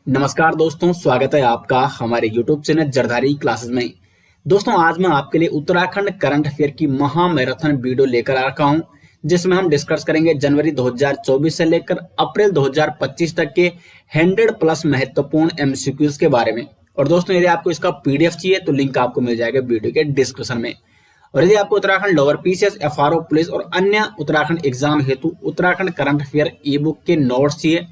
नमस्कार दोस्तों, स्वागत है आपका हमारे YouTube चैनल जरधारी क्लासेस में। दोस्तों, आज मैं आपके लिए उत्तराखंड करंट अफेयर की महा मैराथन वीडियो लेकर आ रखा हूं, जिसमें हम डिस्कस करेंगे जनवरी 2024 से लेकर अप्रैल 2025 तक के 100 प्लस महत्वपूर्ण एमसीक्यूज के बारे में। और दोस्तों, यदि आपको इसका पीडीएफ चाहिए तो लिंक आपको मिल जाएगा वीडियो के डिस्क्रिप्शन में। और यदि आपको Uttarakhand lower PCS, FRO, police और अन्य उत्तराखंड एग्जाम हेतु उत्तराखंड करंट अफेयर ई बुक के नोट्स चाहिए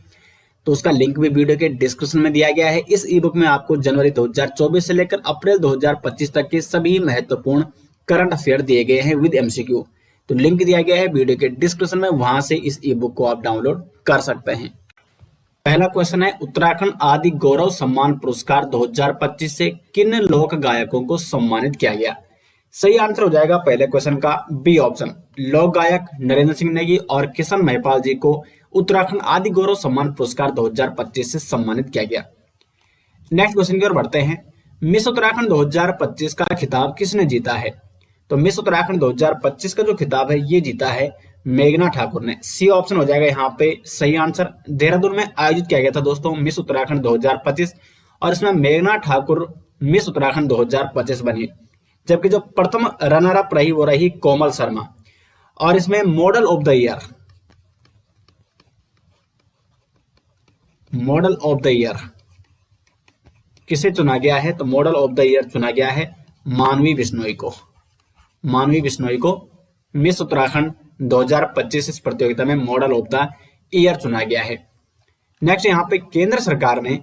तो उसका लिंक भी वीडियो के डिस्क्रिप्शन में दिया गया है। इस ई बुक में आपको जनवरी 2024 से लेकर अप्रैल 2025 तक के सभी महत्वपूर्ण करंट अफेयर दिए गए हैं विद एमसीक्यू। तो लिंक दिया गया है वीडियो के डिस्क्रिप्शन में, वहां से इस ई बुक को आप डाउनलोड कर सकते हैं। पहला क्वेश्चन है, उत्तराखंड आदि गौरव सम्मान पुरस्कार 2025 से किन लोक गायकों को सम्मानित किया गया? सही आंसर हो जाएगा पहले क्वेश्चन का बी ऑप्शन। लोक गायक नरेंद्र सिंह नेगी और किशन महिपाल जी को उत्तराखंड आदि गौरव सम्मान पुरस्कार 2025 से सम्मानित किया गया। नेक्स्ट क्वेश्चन की ओर बढ़ते हैं। मिस उत्तराखंड 2025 का खिताब किसने जीता है? तो मिस उत्तराखंड 2025 का जो खिताब है ये जीता है मेघना ठाकुर ने। सी ऑप्शन हो जाएगा यहाँ पे सही आंसर। देहरादून में आयोजित किया गया था दोस्तों मिस उत्तराखंड 2025 और इसमें मेघना ठाकुर मिस उत्तराखंड 2025 बनी, जबकि जो प्रथम रनर अप रही वो रही कोमल शर्मा। और इसमें मॉडल ऑफ द ईयर किसे चुना गया है? तो मॉडल ऑफ द ईयर चुना गया है मानवी बिश्नोई को मिस उत्तराखंड 2025 इस प्रतियोगिता में मॉडल ऑफ द ईयर चुना गया है। नेक्स्ट यहाँ पे केंद्र सरकार ने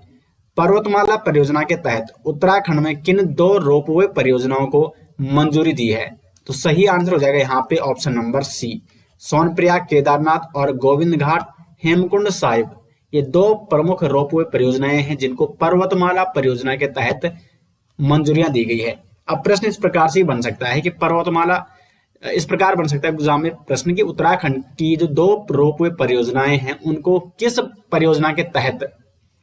पर्वतमाला परियोजना के तहत उत्तराखंड में किन 2 रोपवे परियोजनाओं को मंजूरी दी है? तो सही आंसर हो जाएगा यहाँ पे option number C. Sonprayag Kedarnath और गोविंद घाट हेमकुंड साहिब, ये 2 प्रमुख रोपवे परियोजनाएं हैं जिनको पर्वतमाला परियोजना के तहत मंजूरियां दी गई है। अब प्रश्न इस प्रकार से बन सकता है कि पर्वतमाला इस प्रकार बन सकता है एग्जाम में प्रश्न की उत्तराखंड की जो 2 रोपवे परियोजनाएं हैं उनको किस परियोजना के तहत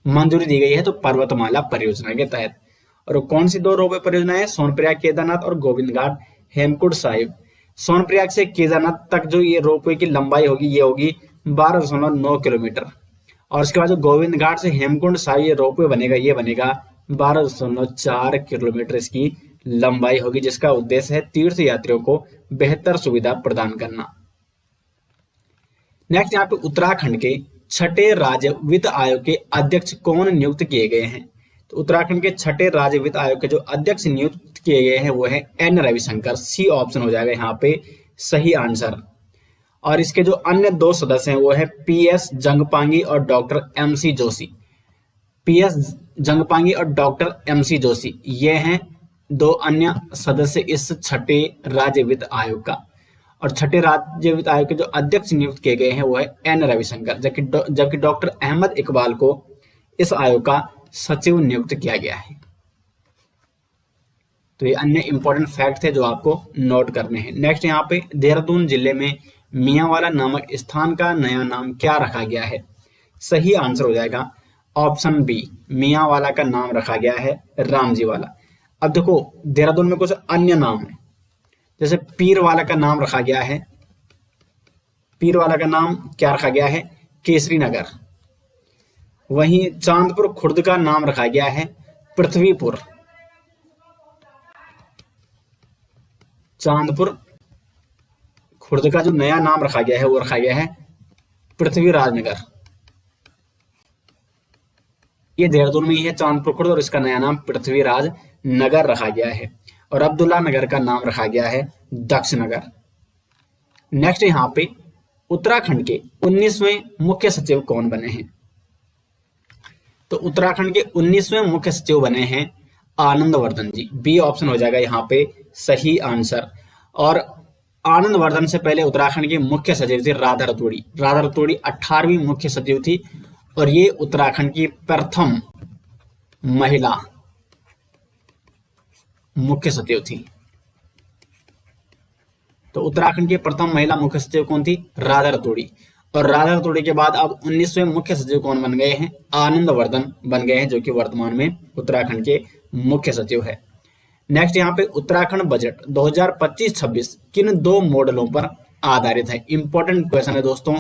मंजूरी दी गई है? तो पर्वतमाला परियोजना के तहत। और कौन सी 2 रोपवे परियोजनाएं? सोनप्रयाग केदारनाथ और गोविंद घाट हेमकुंड साहिब। सोनप्रयाग से केदारनाथ तक जो ये रोपवे की लंबाई होगी ये होगी 12.9 किलोमीटर। और उसके बाद जो गोविंद घाट से हेमकुंड साहिब ये रोपवे बनेगा ये बनेगा 12.4 किलोमीटर इसकी लंबाई होगी, जिसका उद्देश्य है तीर्थ यात्रियों को बेहतर सुविधा प्रदान करना। नेक्स्ट यहाँ पे उत्तराखंड के 6ठे राज्य वित्त आयोग के अध्यक्ष कौन नियुक्त किए गए हैं? तो उत्तराखंड के 6ठे राज्य वित्त आयोग के जो अध्यक्ष नियुक्त किए गए हैं वो है एन रविशंकर। सी ऑप्शन हो जाएगा यहाँ पे सही आंसर। और इसके जो अन्य 2 सदस्य हैं वो है पीएस जंगपांगी और doctor MC Joshi. PS Jangpangi और डॉक्टर एमसी जोशी ये हैं 2 अन्य सदस्य इस 6ठे राज्य वित्त आयोग का। और 6ठे राज्य वित्त आयोग के जो अध्यक्ष नियुक्त किए गए हैं वो है एन रविशंकर, जबकि डॉक्टर अहमद इकबाल को इस आयोग का सचिव नियुक्त किया गया है। तो ये अन्य इंपॉर्टेंट फैक्ट थे जो आपको नोट करने हैं। नेक्स्ट यहाँ पे देहरादून जिले में मियांवाला नामक स्थान का नया नाम क्या रखा गया है? सही आंसर हो जाएगा ऑप्शन बी। मियांवाला का नाम रखा गया है रामजी वाला। अब देखो देहरादून में कुछ अन्य नाम है, जैसे पीर वाला का नाम रखा गया है। पीर वाला का नाम क्या रखा गया है? केसरी नगर। वहीं चांदपुर खुर्द का नाम रखा गया है पृथ्वीपुर। चांदपुर खुर्द का जो नया नाम रखा गया है वो रखा गया है पृथ्वीराज नगर। ये देहरादून में ही है चांदपुर खुर्द और इसका नया नाम पृथ्वीराज नगर रखा गया है। और अब्दुल्ला नगर का नाम रखा गया है दक्ष नगर। नेक्स्ट यहाँ पे उत्तराखंड के 19वें मुख्य सचिव कौन बने हैं? तो उत्तराखंड के 19वें मुख्य सचिव बने हैं आनंदवर्धन जी। बी ऑप्शन हो जाएगा यहाँ पे सही आंसर। और आनंदवर्धन से पहले उत्तराखंड की मुख्य सचिव थी राधा रतूड़ी। राधा रतूड़ी 18वीं मुख्य सचिव थी और ये उत्तराखंड की प्रथम महिला मुख्य सचिव थी। तो उत्तराखंड की प्रथम महिला मुख्य सचिव कौन थी? राधा रतूड़ी। और राधा रतूड़ी के बाद अब 19वें मुख्य सचिव कौन बन गए हैं? आनंदवर्धन बन गए हैं, जो कि वर्तमान में उत्तराखंड के मुख्य सचिव है। नेक्स्ट यहाँ पे उत्तराखंड बजट 2025-26 किन 2 मॉडलों पर आधारित है? इंपॉर्टेंट क्वेश्चन है दोस्तों,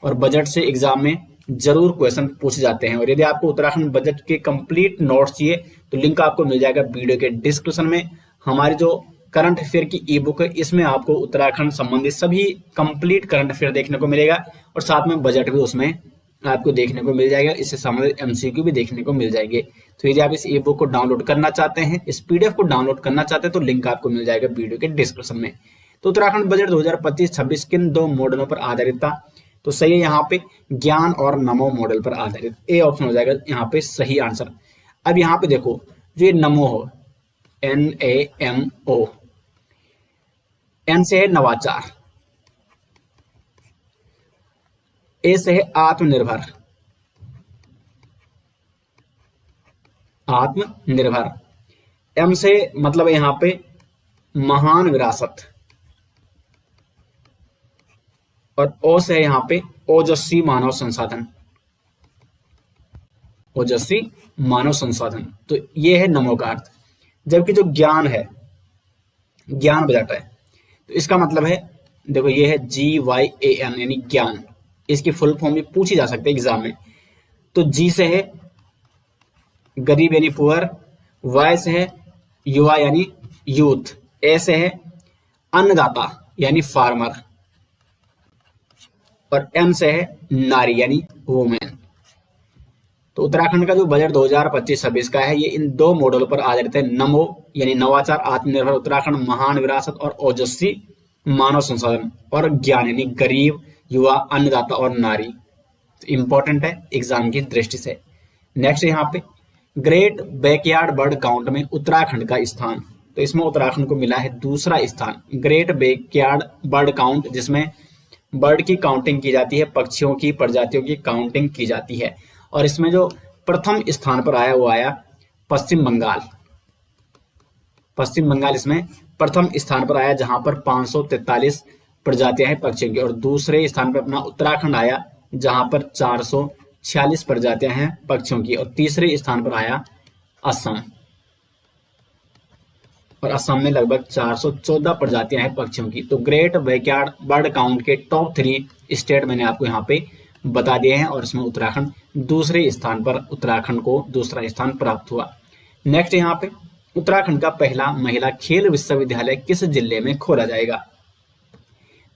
और बजट से एग्जाम में जरूर क्वेश्चन पूछे जाते हैं। और यदि आपको उत्तराखंड बजट के कंप्लीट नोट्स चाहिए तो लिंक आपको मिल जाएगा वीडियो के डिस्क्रिप्शन में। हमारी जो करंट अफेयर की ई बुक है इसमें आपको उत्तराखंड संबंधित सभी कंप्लीट करंट अफेयर देखने को मिलेगा और साथ में बजट भी उसमें आपको देखने को मिल जाएगा। इससे संबंधित एमसीक्यू भी देखने को मिल जाएंगे। तो यदि आप इस ई बुक को डाउनलोड करना चाहते हैं, इस पीडीएफ को डाउनलोड करना चाहते हैं तो लिंक आपको मिल जाएगा वीडियो के डिस्क्रिप्शन में। तो उत्तराखंड बजट 2025-26 किन दो मॉडलों पर आधारित था? तो सही है यहाँ पे ज्ञान और नमो मॉडल पर आधारित, ए ऑप्शन हो जाएगा यहाँ पे सही आंसर। अब यहाँ पे देखो जो ये नमो हो, NAMO, एन से है नवाचार, ए से है आत्मनिर्भर, आत्मनिर्भर, एम से मतलब यहां पे महान विरासत, और ओ से है यहां पे ओजस्वी मानव संसाधन, ओजस्वी मानव संसाधन। तो ये है नमो का अर्थ। जबकि जो ज्ञान है, ज्ञान बजट है, तो इसका मतलब है देखो ये है GYAN यानी ज्ञान। इसकी फुल फॉर्म भी पूछी जा सकती है एग्जाम में। तो जी से है गरीब यानी पुअर, वाई से है युवा यानी यूथ, ए से है अन्नदाता यानी फार्मर, और एम से है नारी यानी वुमेन। तो उत्तराखंड का जो बजट 2025-26 का है ये इन दो मॉडलों पर आधारित है, नमो यानी नवाचार आत्मनिर्भर उत्तराखंड, महान विरासत और ओजस्वी मानव संसाधन, और ज्ञान यानी गरीब युवा अन्नदाता और नारी। तो इंपॉर्टेंट है एग्जाम की दृष्टि से। नेक्स्ट यहाँ पे ग्रेट बैकयार्ड बर्ड काउंट में उत्तराखंड का स्थान। तो इसमें उत्तराखंड को मिला है दूसरा स्थान, ग्रेट बैकयार्ड बर्ड काउंट, जिसमें बर्ड की काउंटिंग की जाती है, पक्षियों की प्रजातियों की काउंटिंग की जाती है। और इसमें जो प्रथम स्थान पर आया वो आया पश्चिम बंगाल। पश्चिम बंगाल इसमें प्रथम स्थान पर आया जहां पर 543 प्रजातियां हैं पक्षियों की, और दूसरे स्थान पर अपना उत्तराखंड आया जहां पर 446 प्रजातियां हैं पक्षियों की, और तीसरे स्थान पर आया असम, और असम में लगभग 414 प्रजातियां हैं पक्षियों की। तो ग्रेट बैकयार्ड बर्ड काउंट के टॉप 3 स्टेट मैंने आपको यहाँ पे बता दिए हैं, और इसमें उत्तराखंड दूसरे स्थान पर, उत्तराखंड को दूसरा स्थान प्राप्त हुआ। नेक्स्ट यहाँ पे उत्तराखंड का पहला महिला खेल विश्वविद्यालय किस जिले में खोला जाएगा?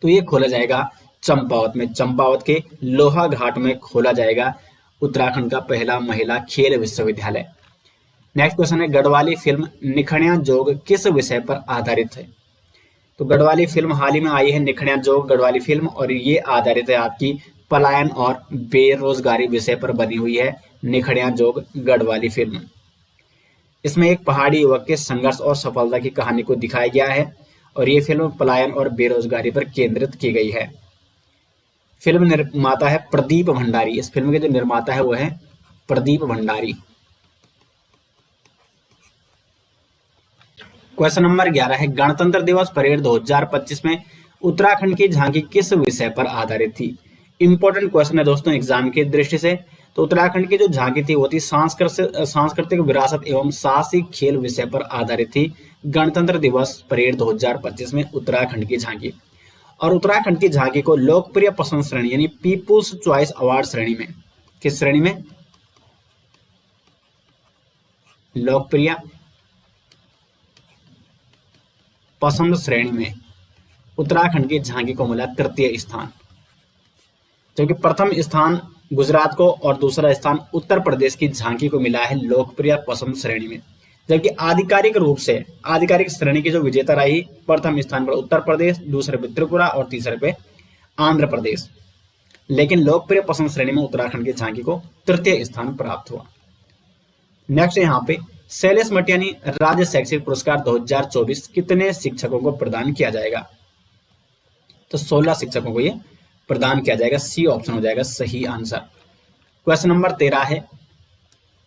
तो ये खोला जाएगा चंपावत में, चंपावत के लोहा घाट में खोला जाएगा उत्तराखंड का पहला महिला खेल विश्वविद्यालय। नेक्स्ट क्वेश्चन है गढ़वाली फिल्म निखण्या जोग किस विषय पर आधारित है? तो गढ़वाली फिल्म हाल ही में आई है निखण्या जोग गढ़वाली फिल्म, और ये आधारित है आपकी पलायन और बेरोजगारी विषय पर बनी हुई है निखण्या जोग गढ़वाली फिल्म। इसमें एक पहाड़ी युवक के संघर्ष और सफलता की कहानी को दिखाया गया है, और ये फिल्म पलायन और बेरोजगारी पर केंद्रित की गई है। फिल्म निर्माता है प्रदीप भंडारी। इस फिल्म के जो निर्माता है वो है प्रदीप भंडारी। क्वेश्चन नंबर 11 है गणतंत्र दिवस परेड 2025 में उत्तराखंड की झांकी किस विषय पर आधारित थी? इंपॉर्टेंट क्वेश्चन है दोस्तों एग्जाम की दृष्टि से। तो उत्तराखंड की जो झांकी थी वो थी सांस्कृतिक विरासत एवं साहसी खेल विषय पर आधारित थी। गणतंत्र दिवस परेड 2025 में उत्तराखंड की झांकी, और उत्तराखंड की झांकी को लोकप्रिय पसंद श्रेणी यानी पीपुल्स चॉइस अवार्ड श्रेणी में, किस श्रेणी में? लोकप्रिय पसंद श्रेणी में उत्तराखंड की झांकी को मिला तृतीय स्थान, जबकि प्रथम स्थान गुजरात को और दूसरा स्थान उत्तर प्रदेश की झांकी को मिला है लोकप्रिय पसंद श्रेणी में। जबकि आधिकारिक रूप से आधिकारिक श्रेणी की जो विजेता रही, प्रथम स्थान पर उत्तर प्रदेश, दूसरे पे त्रिपुरा और तीसरे पे आंध्र प्रदेश, लेकिन लोकप्रिय पसंद श्रेणी में उत्तराखंड की झांकी को तृतीय स्थान प्राप्त हुआ। नेक्स्ट यहाँ पे शैलेश मटियानी राज्य शैक्षिक पुरस्कार 2024 कितने शिक्षकों को प्रदान किया जाएगा? तो 16 शिक्षकों को ये प्रदान किया जाएगा, सी ऑप्शन हो जाएगा सही आंसर। क्वेश्चन नंबर 13 है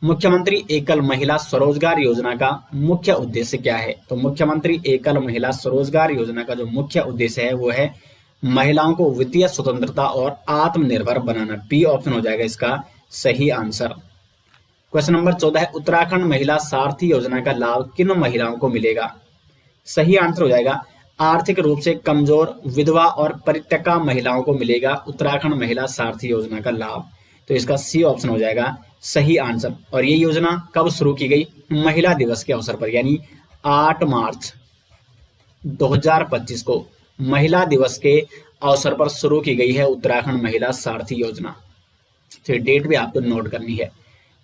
मुख्यमंत्री एकल महिला स्वरोजगार योजना का मुख्य उद्देश्य क्या है? तो मुख्यमंत्री एकल महिला स्वरोजगार योजना का जो मुख्य उद्देश्य है वो है महिलाओं को वित्तीय स्वतंत्रता और आत्मनिर्भर बनाना, बी ऑप्शन हो जाएगा इसका सही आंसर। क्वेश्चन नंबर 14 है उत्तराखंड महिला सारथी योजना का लाभ किन महिलाओं को मिलेगा? सही आंसर हो जाएगा आर्थिक रूप से कमजोर, विधवा और परित्यक्ता महिलाओं को मिलेगा उत्तराखंड महिला सारथी योजना का लाभ। तो इसका सी ऑप्शन हो जाएगा सही आंसर। और ये योजना कब शुरू की गई? महिला दिवस के अवसर पर, यानी 8 मार्च 2025 को महिला दिवस के अवसर पर शुरू की गई है उत्तराखंड महिला सारथी योजना। तो डेट भी आपको नोट करनी है।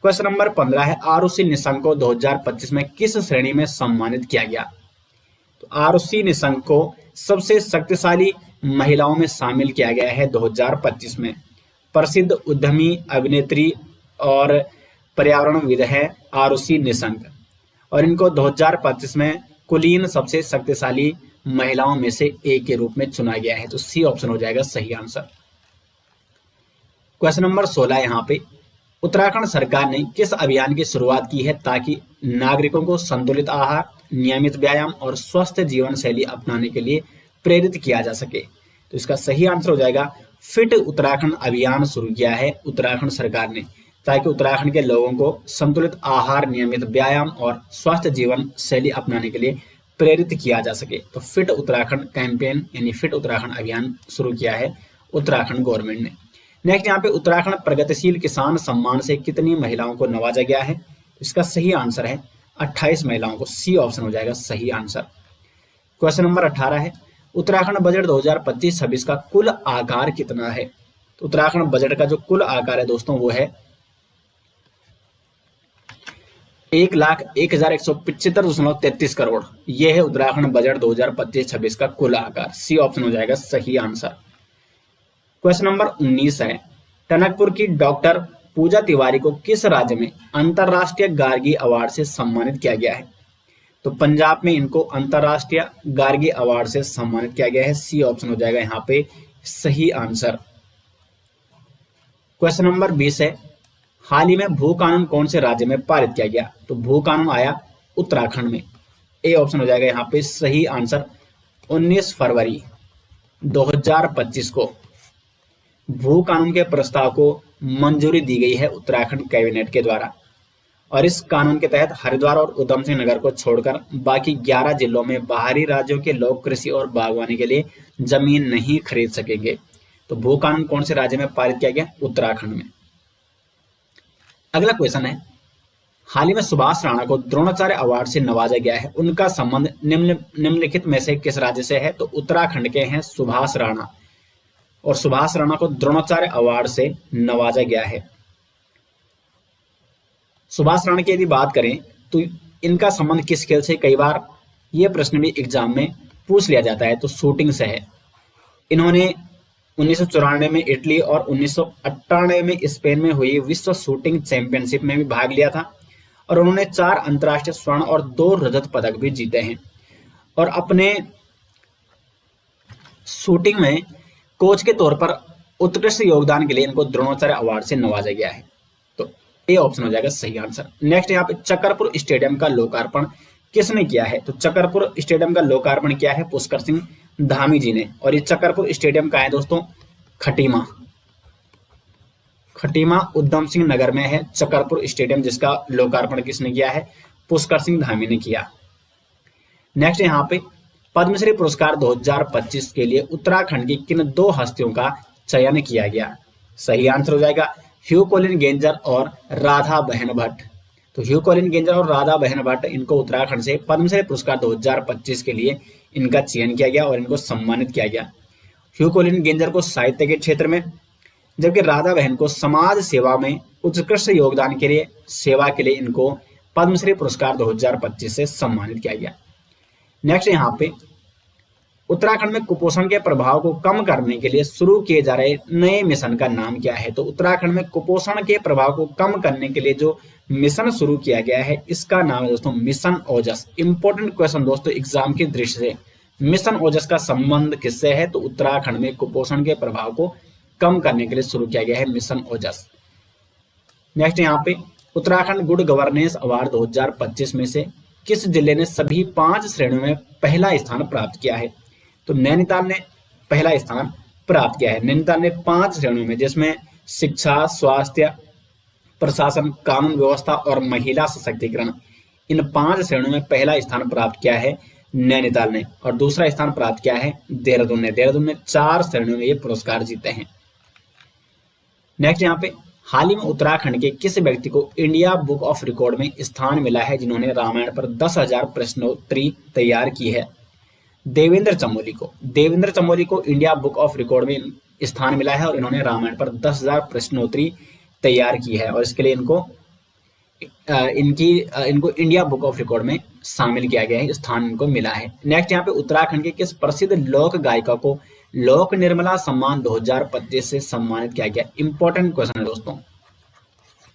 क्वेश्चन नंबर 15 है, आरुषि निशंक को 2025 में किस श्रेणी में सम्मानित किया गया? तो आरुषि निशंक को सबसे शक्तिशाली महिलाओं में शामिल किया गया है 2025 में। प्रसिद्ध उद्यमी, अभिनेत्री और पर्यावरणविद है आरुषि निशंक, और इनको 2025 में कुलीन सबसे शक्तिशाली महिलाओं में से एक के रूप में चुना गया है। तो सी ऑप्शन हो जाएगा सही आंसर। क्वेश्चन नंबर 16 यहाँ पे, उत्तराखंड सरकार ने किस अभियान की शुरुआत की है ताकि नागरिकों को संतुलित आहार, नियमित व्यायाम और स्वस्थ जीवन शैली अपनाने के लिए प्रेरित किया जा सके? तो इसका सही आंसर हो जाएगा फिट उत्तराखंड अभियान शुरू किया है उत्तराखंड सरकार ने, ताकि उत्तराखंड के लोगों को संतुलित आहार, नियमित व्यायाम और स्वस्थ जीवन शैली अपनाने के लिए प्रेरित किया जा सके। तो फिट उत्तराखंड कैंपेन यानी फिट उत्तराखंड अभियान शुरू किया है उत्तराखंड गवर्नमेंट ने। नेक्स्ट यहाँ पे, उत्तराखंड प्रगतिशील किसान सम्मान से कितनी महिलाओं को नवाजा गया है? इसका सही आंसर है 28 महिलाओं को। सी ऑप्शन हो जाएगा सही आंसर। क्वेश्चन नंबर 18 है, उत्तराखंड बजट 2025-26 का कुल आकार कितना है? तो उत्तराखंड बजट का जो कुल आकार है दोस्तों वो है 1,01,175.33 करोड़। यह है उत्तराखंड बजट 2025-26 का कुल आकार। सी ऑप्शन हो जाएगा सही आंसर। क्वेश्चन नंबर 19 है, टनकपुर की डॉक्टर पूजा तिवारी को किस राज्य में अंतरराष्ट्रीय गार्गी अवार्ड से सम्मानित किया गया है? तो पंजाब में इनको अंतरराष्ट्रीय गार्गी अवार्ड से सम्मानित किया गया है। सी ऑप्शन हो जाएगा यहाँ पे सही आंसर। क्वेश्चन नंबर 20 है, हाल ही में भू कानून कौन से राज्य में पारित किया गया? तो भू कानून आया उत्तराखंड में। ए ऑप्शन हो जाएगा यहाँ पे सही आंसर। 19 फरवरी 2025 को भू कानून के प्रस्ताव को मंजूरी दी गई है उत्तराखंड कैबिनेट के द्वारा, और इस कानून के तहत हरिद्वार और उधम सिंह नगर को छोड़कर बाकी 11 जिलों में बाहरी राज्यों के लोग कृषि और बागवानी के लिए जमीन नहीं खरीद सकेंगे। तो भू कानून कौन से राज्य में पारित किया गया? उत्तराखंड में। अगला क्वेश्चन है, हाल ही में सुभाष राणा को द्रोणाचार्य अवार्ड से नवाजा गया है, उनका संबंध निम्नलिखित में से किस राज्य से है? तो उत्तराखंड के हैं सुभाष राणा, और सुभाष राणा को द्रोणाचार्य अवार्ड से नवाजा गया है। सुभाष राणा की यदि बात करें तो इनका संबंध किस खेल से? कई बार यह प्रश्न भी एग्जाम में पूछ लिया जाता है, तो शूटिंग से है। इन्होंने 1994 में इटली और 1998 में स्पेन में हुई विश्व शूटिंग चैंपियनशिप में भी भाग लिया था, और उन्होंने 4 अंतर्राष्ट्रीय स्वर्ण और 2 रजत पदक भी जीते हैं। और अपने शूटिंग में कोच के तौर पर उत्कृष्ट योगदान के लिए इनको द्रोणाचार्य अवार्ड से नवाजा गया है। तो ए ऑप्शन हो जाएगा सही आंसर। नेक्स्ट यहाँ पे, चकरपुर स्टेडियम का लोकार्पण किसने किया है? तो चकरपुर स्टेडियम का लोकार्पण किया है पुष्कर सिंह धामी जी ने, और ये चकरपुर स्टेडियम का है दोस्तों खटीमा उधम सिंह नगर में है चकरपुर स्टेडियम, जिसका लोकार्पण किसने किया है? पुष्कर सिंह धामी ने किया। नेक्स्ट यहाँ पे, पद्मश्री पुरस्कार 2025 के लिए उत्तराखंड की किन 2 हस्तियों का चयन किया गया? सही आंसर हो जाएगा ह्यू कॉलिन गेंजर और राधा बहन भट्ट। तो ह्यू कॉलिन गेंजर और राधा बहन भट्ट, इनको उत्तराखंड से पद्मश्री पुरस्कार 2025 के लिए इनका चयन किया गया और इनको सम्मानित किया गया। ह्यू कॉलिन गेंजर को साहित्य के क्षेत्र में, जबकि राधा बहन को समाज सेवा में उत्कृष्ट योगदान के लिए सेवा के लिए इनको पद्मश्री पुरस्कार 2025 से सम्मानित किया गया। नेक्स्ट यहाँ पे, उत्तराखंड में कुपोषण के प्रभाव को कम करने के लिए शुरू किए जा रहे नए मिशन का नाम क्या है? तो उत्तराखंड में कुपोषण के प्रभाव को कम करने के लिए जो मिशन शुरू किया गया है, इसका नाम है दोस्तों मिशन ओजस। इंपॉर्टेंट क्वेश्चन दोस्तों एग्जाम की दृष्टि से, मिशन ओजस का संबंध किससे है? तो उत्तराखंड में कुपोषण के प्रभाव को कम करने के लिए शुरू किया गया है मिशन ओजस। नेक्स्ट यहाँ पे, उत्तराखंड गुड गवर्नेंस अवार्ड 2025 में से किस जिले ने सभी 5 श्रेणियों में पहला स्थान प्राप्त किया है? तो नैनीताल ने पहला स्थान प्राप्त किया है। नैनीताल ने 5 श्रेणियों में, जिसमें शिक्षा, स्वास्थ्य, प्रशासन, कानून व्यवस्था और महिला सशक्तिकरण, इन 5 श्रेणियों में पहला स्थान प्राप्त किया है नैनीताल ने, और दूसरा स्थान प्राप्त किया है देहरादून ने। देहरादून ने 4 श्रेणियों में ये पुरस्कार जीते हैं। नेक्स्ट यहाँ पे, हाल ही में उत्तराखंड के किस व्यक्ति को इंडिया बुक ऑफ रिकॉर्ड में स्थान मिला है जिन्होंने रामायण पर 10,000 प्रश्नोत्तरी तैयार की है? देवेंद्र चमोली को इंडिया बुक ऑफ रिकॉर्ड में स्थान मिला है और इन्होंने रामायण पर 10,000 प्रश्नोत्तरी तैयार की है और इसके लिए इनको इंडिया बुक ऑफ रिकॉर्ड में शामिल किया गया है, स्थान इनको मिला है। नेक्स्ट यहाँ पे उत्तराखंड के किस प्रसिद्ध लोक गायिका को लोक निर्मला सम्मान 2025 से सम्मानित किया गया? इंपॉर्टेंट क्वेश्चन है दोस्तों।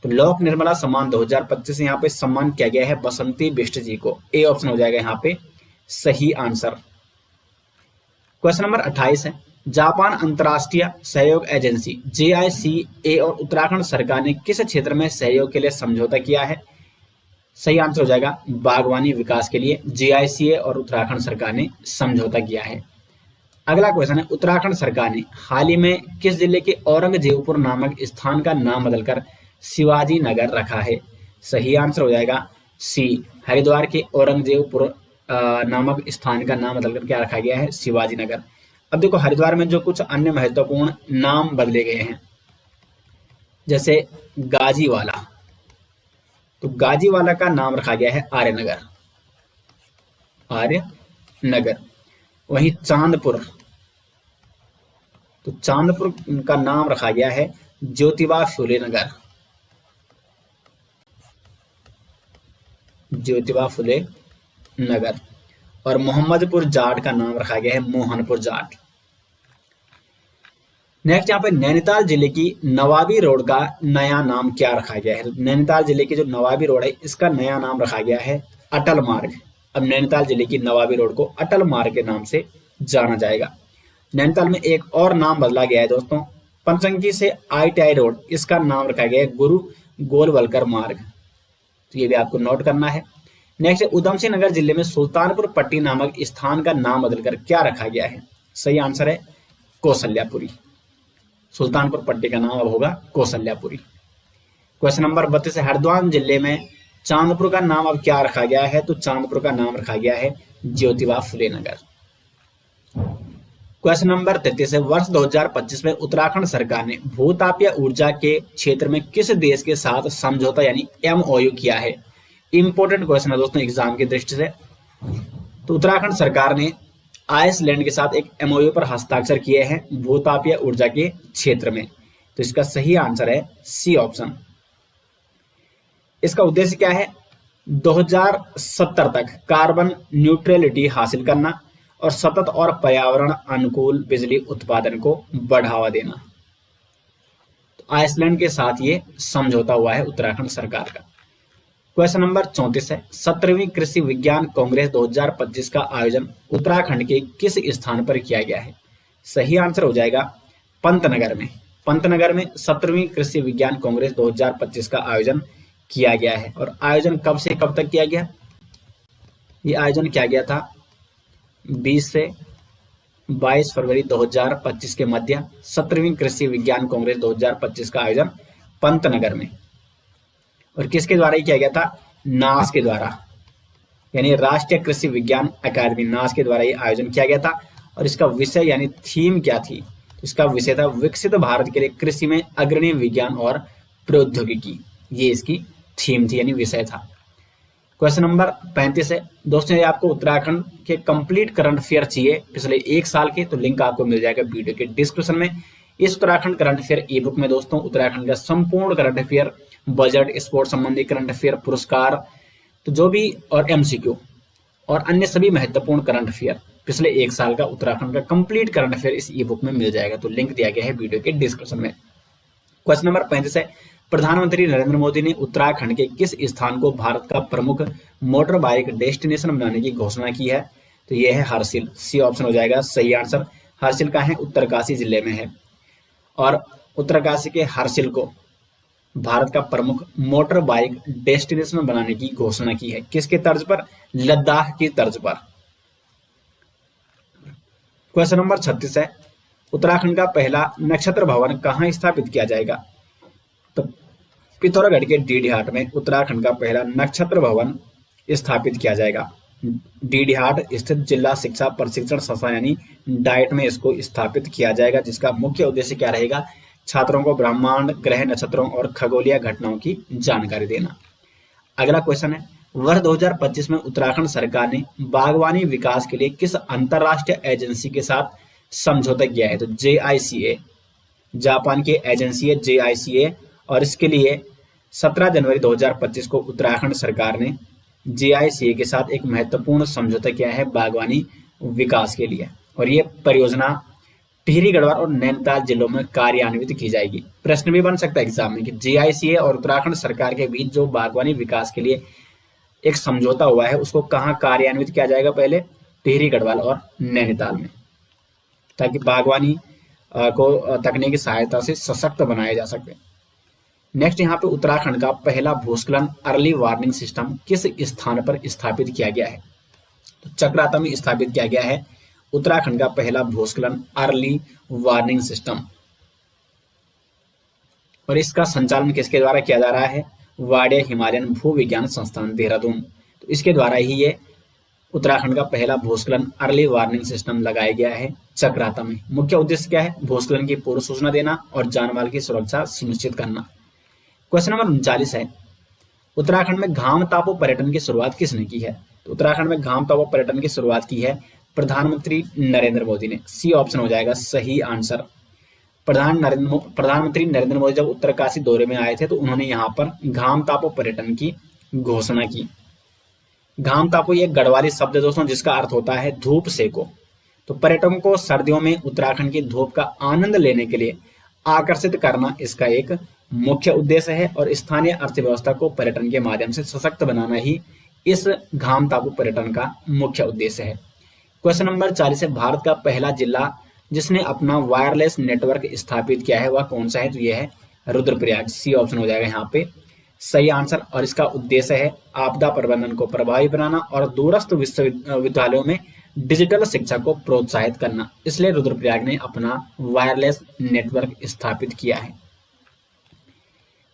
तो लोक निर्मला सम्मान 2025 से यहाँ पे सम्मान किया गया है बसंती बिष्ट जी को। ए ऑप्शन हो जाएगा यहाँ पे सही आंसर। क्वेश्चन नंबर 28 है, जापान अंतर्राष्ट्रीय सहयोग एजेंसी JICA और उत्तराखंड सरकार ने किस क्षेत्र में सहयोग के लिए समझौता किया है? सही आंसर हो जाएगा बागवानी विकास के लिए JICA और उत्तराखंड सरकार ने समझौता किया है। अगला क्वेश्चन है, उत्तराखंड सरकार ने हाल ही में किस जिले के औरंगजेबपुर नामक स्थान का नाम बदलकर शिवाजी नगर रखा है? सही आंसर हो जाएगा सी, हरिद्वार के औरंगजेबपुर नामक स्थान का नाम बदलकर क्या रखा गया है? शिवाजी नगर। अब देखो हरिद्वार में जो कुछ अन्य महत्वपूर्ण नाम बदले गए हैं, जैसे गाजीवाला, तो गाजीवाला का नाम रखा गया है आर्य नगर। वहीं चांदपुर, तो चांदपुर का नाम रखा गया है ज्योतिबा फुले नगर। और मोहम्मदपुर जाट का नाम रखा गया है मोहनपुर जाट। नेक्स्ट यहाँ पे नैनीताल जिले की नवाबी रोड का नया नाम क्या रखा गया है? नैनीताल जिले की जो नवाबी रोड है इसका नया नाम रखा गया है अटल मार्ग। अब नैनीताल जिले की नवाबी रोड को अटल मार्ग के नाम से जाना जाएगा। नैनीताल में एक और नाम बदला गया है दोस्तों, पंचंकी से ITI रोड, इसका नाम रखा गया है गुरु गोलवलकर मार्ग। तो ये भी आपको नोट करना है। नेक्स्ट उधम सिंह नगर जिले में सुल्तानपुर पट्टी नामक स्थान का नाम बदलकर क्या रखा गया है? सही आंसर है कौशल्यापुरी। सुल्तानपुर पट्टी का नाम अब होगा कौशल्यापुरी। क्वेश्चन नंबर 32 है, हरिद्वार जिले में चांदपुर का नाम अब क्या रखा गया है? तो चांदपुर का नाम रखा गया है ज्योतिबा फुले नगर। क्वेश्चन नंबर 33 है, वर्ष 2025 में उत्तराखंड सरकार ने भूतापीय ऊर्जा के क्षेत्र में किस देश के साथ समझौता यानी MOU किया है? इंपॉर्टेंट क्वेश्चन है दोस्तों एग्जाम की दृष्टि से। तो उत्तराखंड सरकार ने आइसलैंड के साथ एक MOU पर हस्ताक्षर किए हैं भूतापीय ऊर्जा के क्षेत्र में। तो इसका सही आंसर है सी ऑप्शन। इसका उद्देश्य क्या है? 2070 तक कार्बन न्यूट्रलिटी हासिल करना और सतत और पर्यावरण अनुकूल बिजली उत्पादन को बढ़ावा देना। तो आइसलैंड के साथ ये समझौता हुआ है उत्तराखंड सरकार का। क्वेश्चन नंबर 34 है, 17वीं कृषि विज्ञान कांग्रेस 2025 का आयोजन उत्तराखंड के किस स्थान पर किया गया है? सही आंसर हो जाएगा पंतनगर में। पंतनगर में 17वीं कृषि विज्ञान कांग्रेस 2025 का आयोजन किया गया है। और आयोजन कब से कब तक किया गया? ये आयोजन किया गया था 20 से 22 फरवरी 2025 के मध्य 17वीं कृषि विज्ञान कांग्रेस 2025 का आयोजन पंतनगर में। और किसके द्वारा ही किया गया था? नास के द्वारा, यानी राष्ट्रीय कृषि विज्ञान अकादमी नास के द्वारा ये आयोजन किया गया था। और इसका विषय यानी थीम क्या थी? इसका विषय था विकसित भारत के लिए कृषि में अग्रणी विज्ञान और प्रौद्योगिकी। ये इसकी थीम थी यानी विषय था। क्वेश्चन नंबर 35 है दोस्तों, ये आपको उत्तराखंड के कंप्लीट करंट अफेयर चाहिए पिछले एक साल के, तो लिंक आपको मिल जाएगा वीडियो के डिस्क्रिप्शन में। इस उत्तराखंड करंट अफेयर ई बुक में दोस्तों उत्तराखंड का संपूर्ण करंट अफेयर, बजट, स्पोर्ट्स संबंधी करंट अफेयर, पुरस्कार, तो जो भी और MCQ और अन्य सभी महत्वपूर्ण करंट अफेयर पिछले एक साल का उत्तराखंड का कंप्लीट करंट अफेयर इस ई बुक में मिल जाएगा। तो लिंक दिया गया है वीडियो के डिस्क्रिप्शन में। क्वेश्चन नंबर 35 है, प्रधानमंत्री नरेंद्र मोदी ने उत्तराखंड के किस स्थान को भारत का प्रमुख मोटर बाइक डेस्टिनेशन बनाने की घोषणा की है? तो यह है हर्षिल। सी ऑप्शन हो जाएगा सही आंसर। हर्षिल का है उत्तरकाशी जिले में है और उत्तरकाशी के हर्षिल को भारत का प्रमुख मोटर बाइक डेस्टिनेशन बनाने की घोषणा की है। किसके तर्ज पर? लद्दाख की तर्ज पर। क्वेश्चन नंबर 36 है, उत्तराखंड का पहला नक्षत्र भवन कहाँ स्थापित किया जाएगा? तो पिथौरागढ़ के डीडीहाट में उत्तराखंड का पहला नक्षत्र भवन स्थापित किया जाएगा। डीडीहाट स्थित जिला शिक्षा प्रशिक्षण संस्थान यानी डाइट में इसको स्थापित किया जाएगा, जिसका मुख्य उद्देश्य क्या रहेगा? छात्रों को ब्रह्मांड, ग्रह, नक्षत्रों और खगोलीय घटनाओं की जानकारी देना। अगला क्वेश्चन है, वर्ष 2025 में उत्तराखंड सरकार ने बागवानी विकास के लिए किस अंतरराष्ट्रीय एजेंसी के साथ समझौता किया है? तो JICA, जापान की एजेंसी है JICA, और इसके लिए 17 जनवरी 2025 को उत्तराखंड सरकार ने JICA के साथ एक महत्वपूर्ण समझौता किया है बागवानी विकास के लिए, और ये परियोजना टिहरी गढ़वाल और नैनीताल जिलों में कार्यान्वित की जाएगी। प्रश्न भी बन सकता है एग्जाम में कि JICA और उत्तराखंड सरकार के बीच जो बागवानी विकास के लिए एक समझौता हुआ है उसको कहाँ कार्यान्वित किया जाएगा? पहले टिहरी गढ़वाल और नैनीताल में, ताकि बागवानी को तकनीकी सहायता से सशक्त बनाया जा सके। नेक्स्ट, यहाँ पे उत्तराखंड का पहला भूस्खलन अर्ली वार्निंग सिस्टम किस स्थान पर स्थापित किया गया है? तो चक्राता में स्थापित किया गया है उत्तराखंड का पहला भूस्खलन अर्ली वार्निंग सिस्टम, और इसका संचालन किसके द्वारा किया जा रहा है? वाडिया हिमालयन भू विज्ञान संस्थान देहरादून। तो इसके द्वारा ही ये उत्तराखंड का पहला भूस्खलन अर्ली वार्निंग सिस्टम लगाया गया है चक्राता में। मुख्य उद्देश्य क्या है? भूस्खलन की पूर्व सूचना देना और जानमाल की सुरक्षा सुनिश्चित करना। क्वेश्चन नंबर 39 है, उत्तराखंड में घाम टापू पर्यटन की शुरुआत किसने की है? तो उत्तराखंड में घाम टापू पर्यटन की शुरुआत की है प्रधानमंत्री नरेंद्र मोदी ने। सी ऑप्शन हो जाएगा सही आंसर। प्रधानमंत्री नरेंद्र मोदी जब उत्तरकाशी दौरे में आए थे तो उन्होंने यहाँ पर घाम टापू पर्यटन की घोषणा की। घाम टापू ये गढ़वाली शब्द है दोस्तों, जिसका अर्थ होता है धूप सेको। तो पर्यटकों को सर्दियों में उत्तराखंड की धूप का आनंद लेने के लिए आकर्षित करना इसका एक मुख्य उद्देश्य है, और स्थानीय अर्थव्यवस्था को पर्यटन के माध्यम से सशक्त बनाना ही इस घाम टापू पर्यटन का मुख्य उद्देश्य है। क्वेश्चन नंबर 40 है, भारत का पहला जिला जिसने अपना वायरलेस नेटवर्क स्थापित किया है वह कौन सा है? तो यह है रुद्रप्रयाग। सी ऑप्शन हो जाएगा यहाँ पे सही आंसर, और इसका उद्देश्य है आपदा प्रबंधन को प्रभावी बनाना और दूरस्थ विश्वविद्यालयों में डिजिटल शिक्षा को प्रोत्साहित करना। इसलिए रुद्रप्रयाग ने अपना वायरलेस नेटवर्क स्थापित किया है।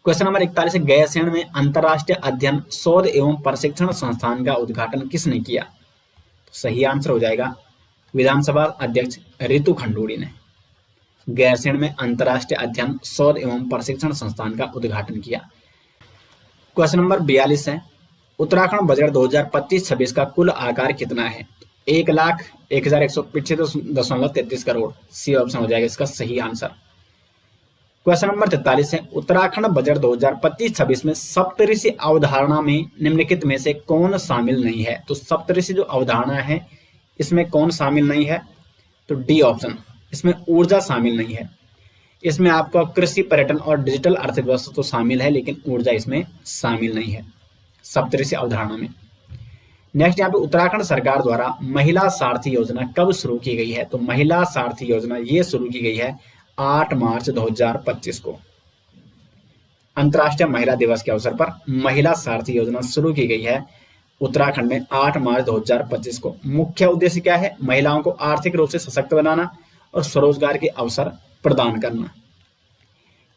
क्वेश्चन नंबर 41 है, गैरसैंण में अंतर्राष्ट्रीय अध्ययन, शोध एवं प्रशिक्षण संस्थान का उद्घाटन किसने किया? तो सही आंसर हो जाएगा विधानसभा अध्यक्ष रितु खंडूड़ी ने। गैरसैंण में अंतर्राष्ट्रीय अध्ययन, शोध एवं प्रशिक्षण संस्थान का उद्घाटन किया। क्वेश्चन नंबर 42 है, उत्तराखंड बजट 2025-26 का कुल आकार कितना है? 1,01,175.33 करोड़। सी ऑप्शन हो जाएगा इसका सही आंसर। क्वेश्चन नंबर 43 है, उत्तराखंड बजट 2025-26 में सप्तऋषि अवधारणा में निम्नलिखित में से कौन शामिल नहीं है? तो सप्तऋषि जो अवधारणा है इसमें कौन शामिल नहीं है? तो डी ऑप्शन, इसमें ऊर्जा शामिल नहीं है। इसमें आपका कृषि, पर्यटन और डिजिटल अर्थव्यवस्था तो शामिल है, लेकिन ऊर्जा इसमें शामिल नहीं है सप्तऋषि अवधारणा में। नेक्स्ट, यहाँ पे उत्तराखंड सरकार द्वारा महिला सारथी योजना कब शुरू की गई है? तो महिला सारथी योजना ये शुरू की गई है 8 मार्च 2025 को। अंतर्राष्ट्रीय महिला दिवस के अवसर पर महिला सारथी योजना शुरू की गई है उत्तराखंड में 8 मार्च 2025 को। मुख्य उद्देश्य क्या है? महिलाओं को आर्थिक रूप से सशक्त बनाना और स्वरोजगार के अवसर प्रदान करना।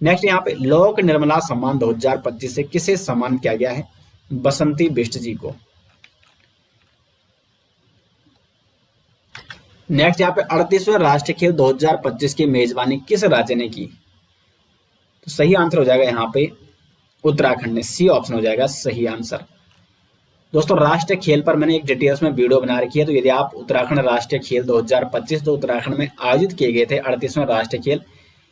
नेक्स्ट, यहाँ पे लोक निर्मला सम्मान 2025 से किसे सम्मानित किया गया है? बसंती बिष्ट जी को। नेक्स्ट, यहाँ पे 38वें राष्ट्रीय खेल 2025 की मेजबानी किस राज्य ने की? तो सही आंसर हो जाएगा यहाँ पे उत्तराखंड ने। सी ऑप्शन हो जाएगा सही आंसर। दोस्तों, राष्ट्रीय खेल पर मैंने एक डिटेल्स में वीडियो बना रखी है, तो यदि आप उत्तराखंड राष्ट्रीय खेल 2025 जो उत्तराखंड में आयोजित किए गए थे 38वें राष्ट्रीय खेल,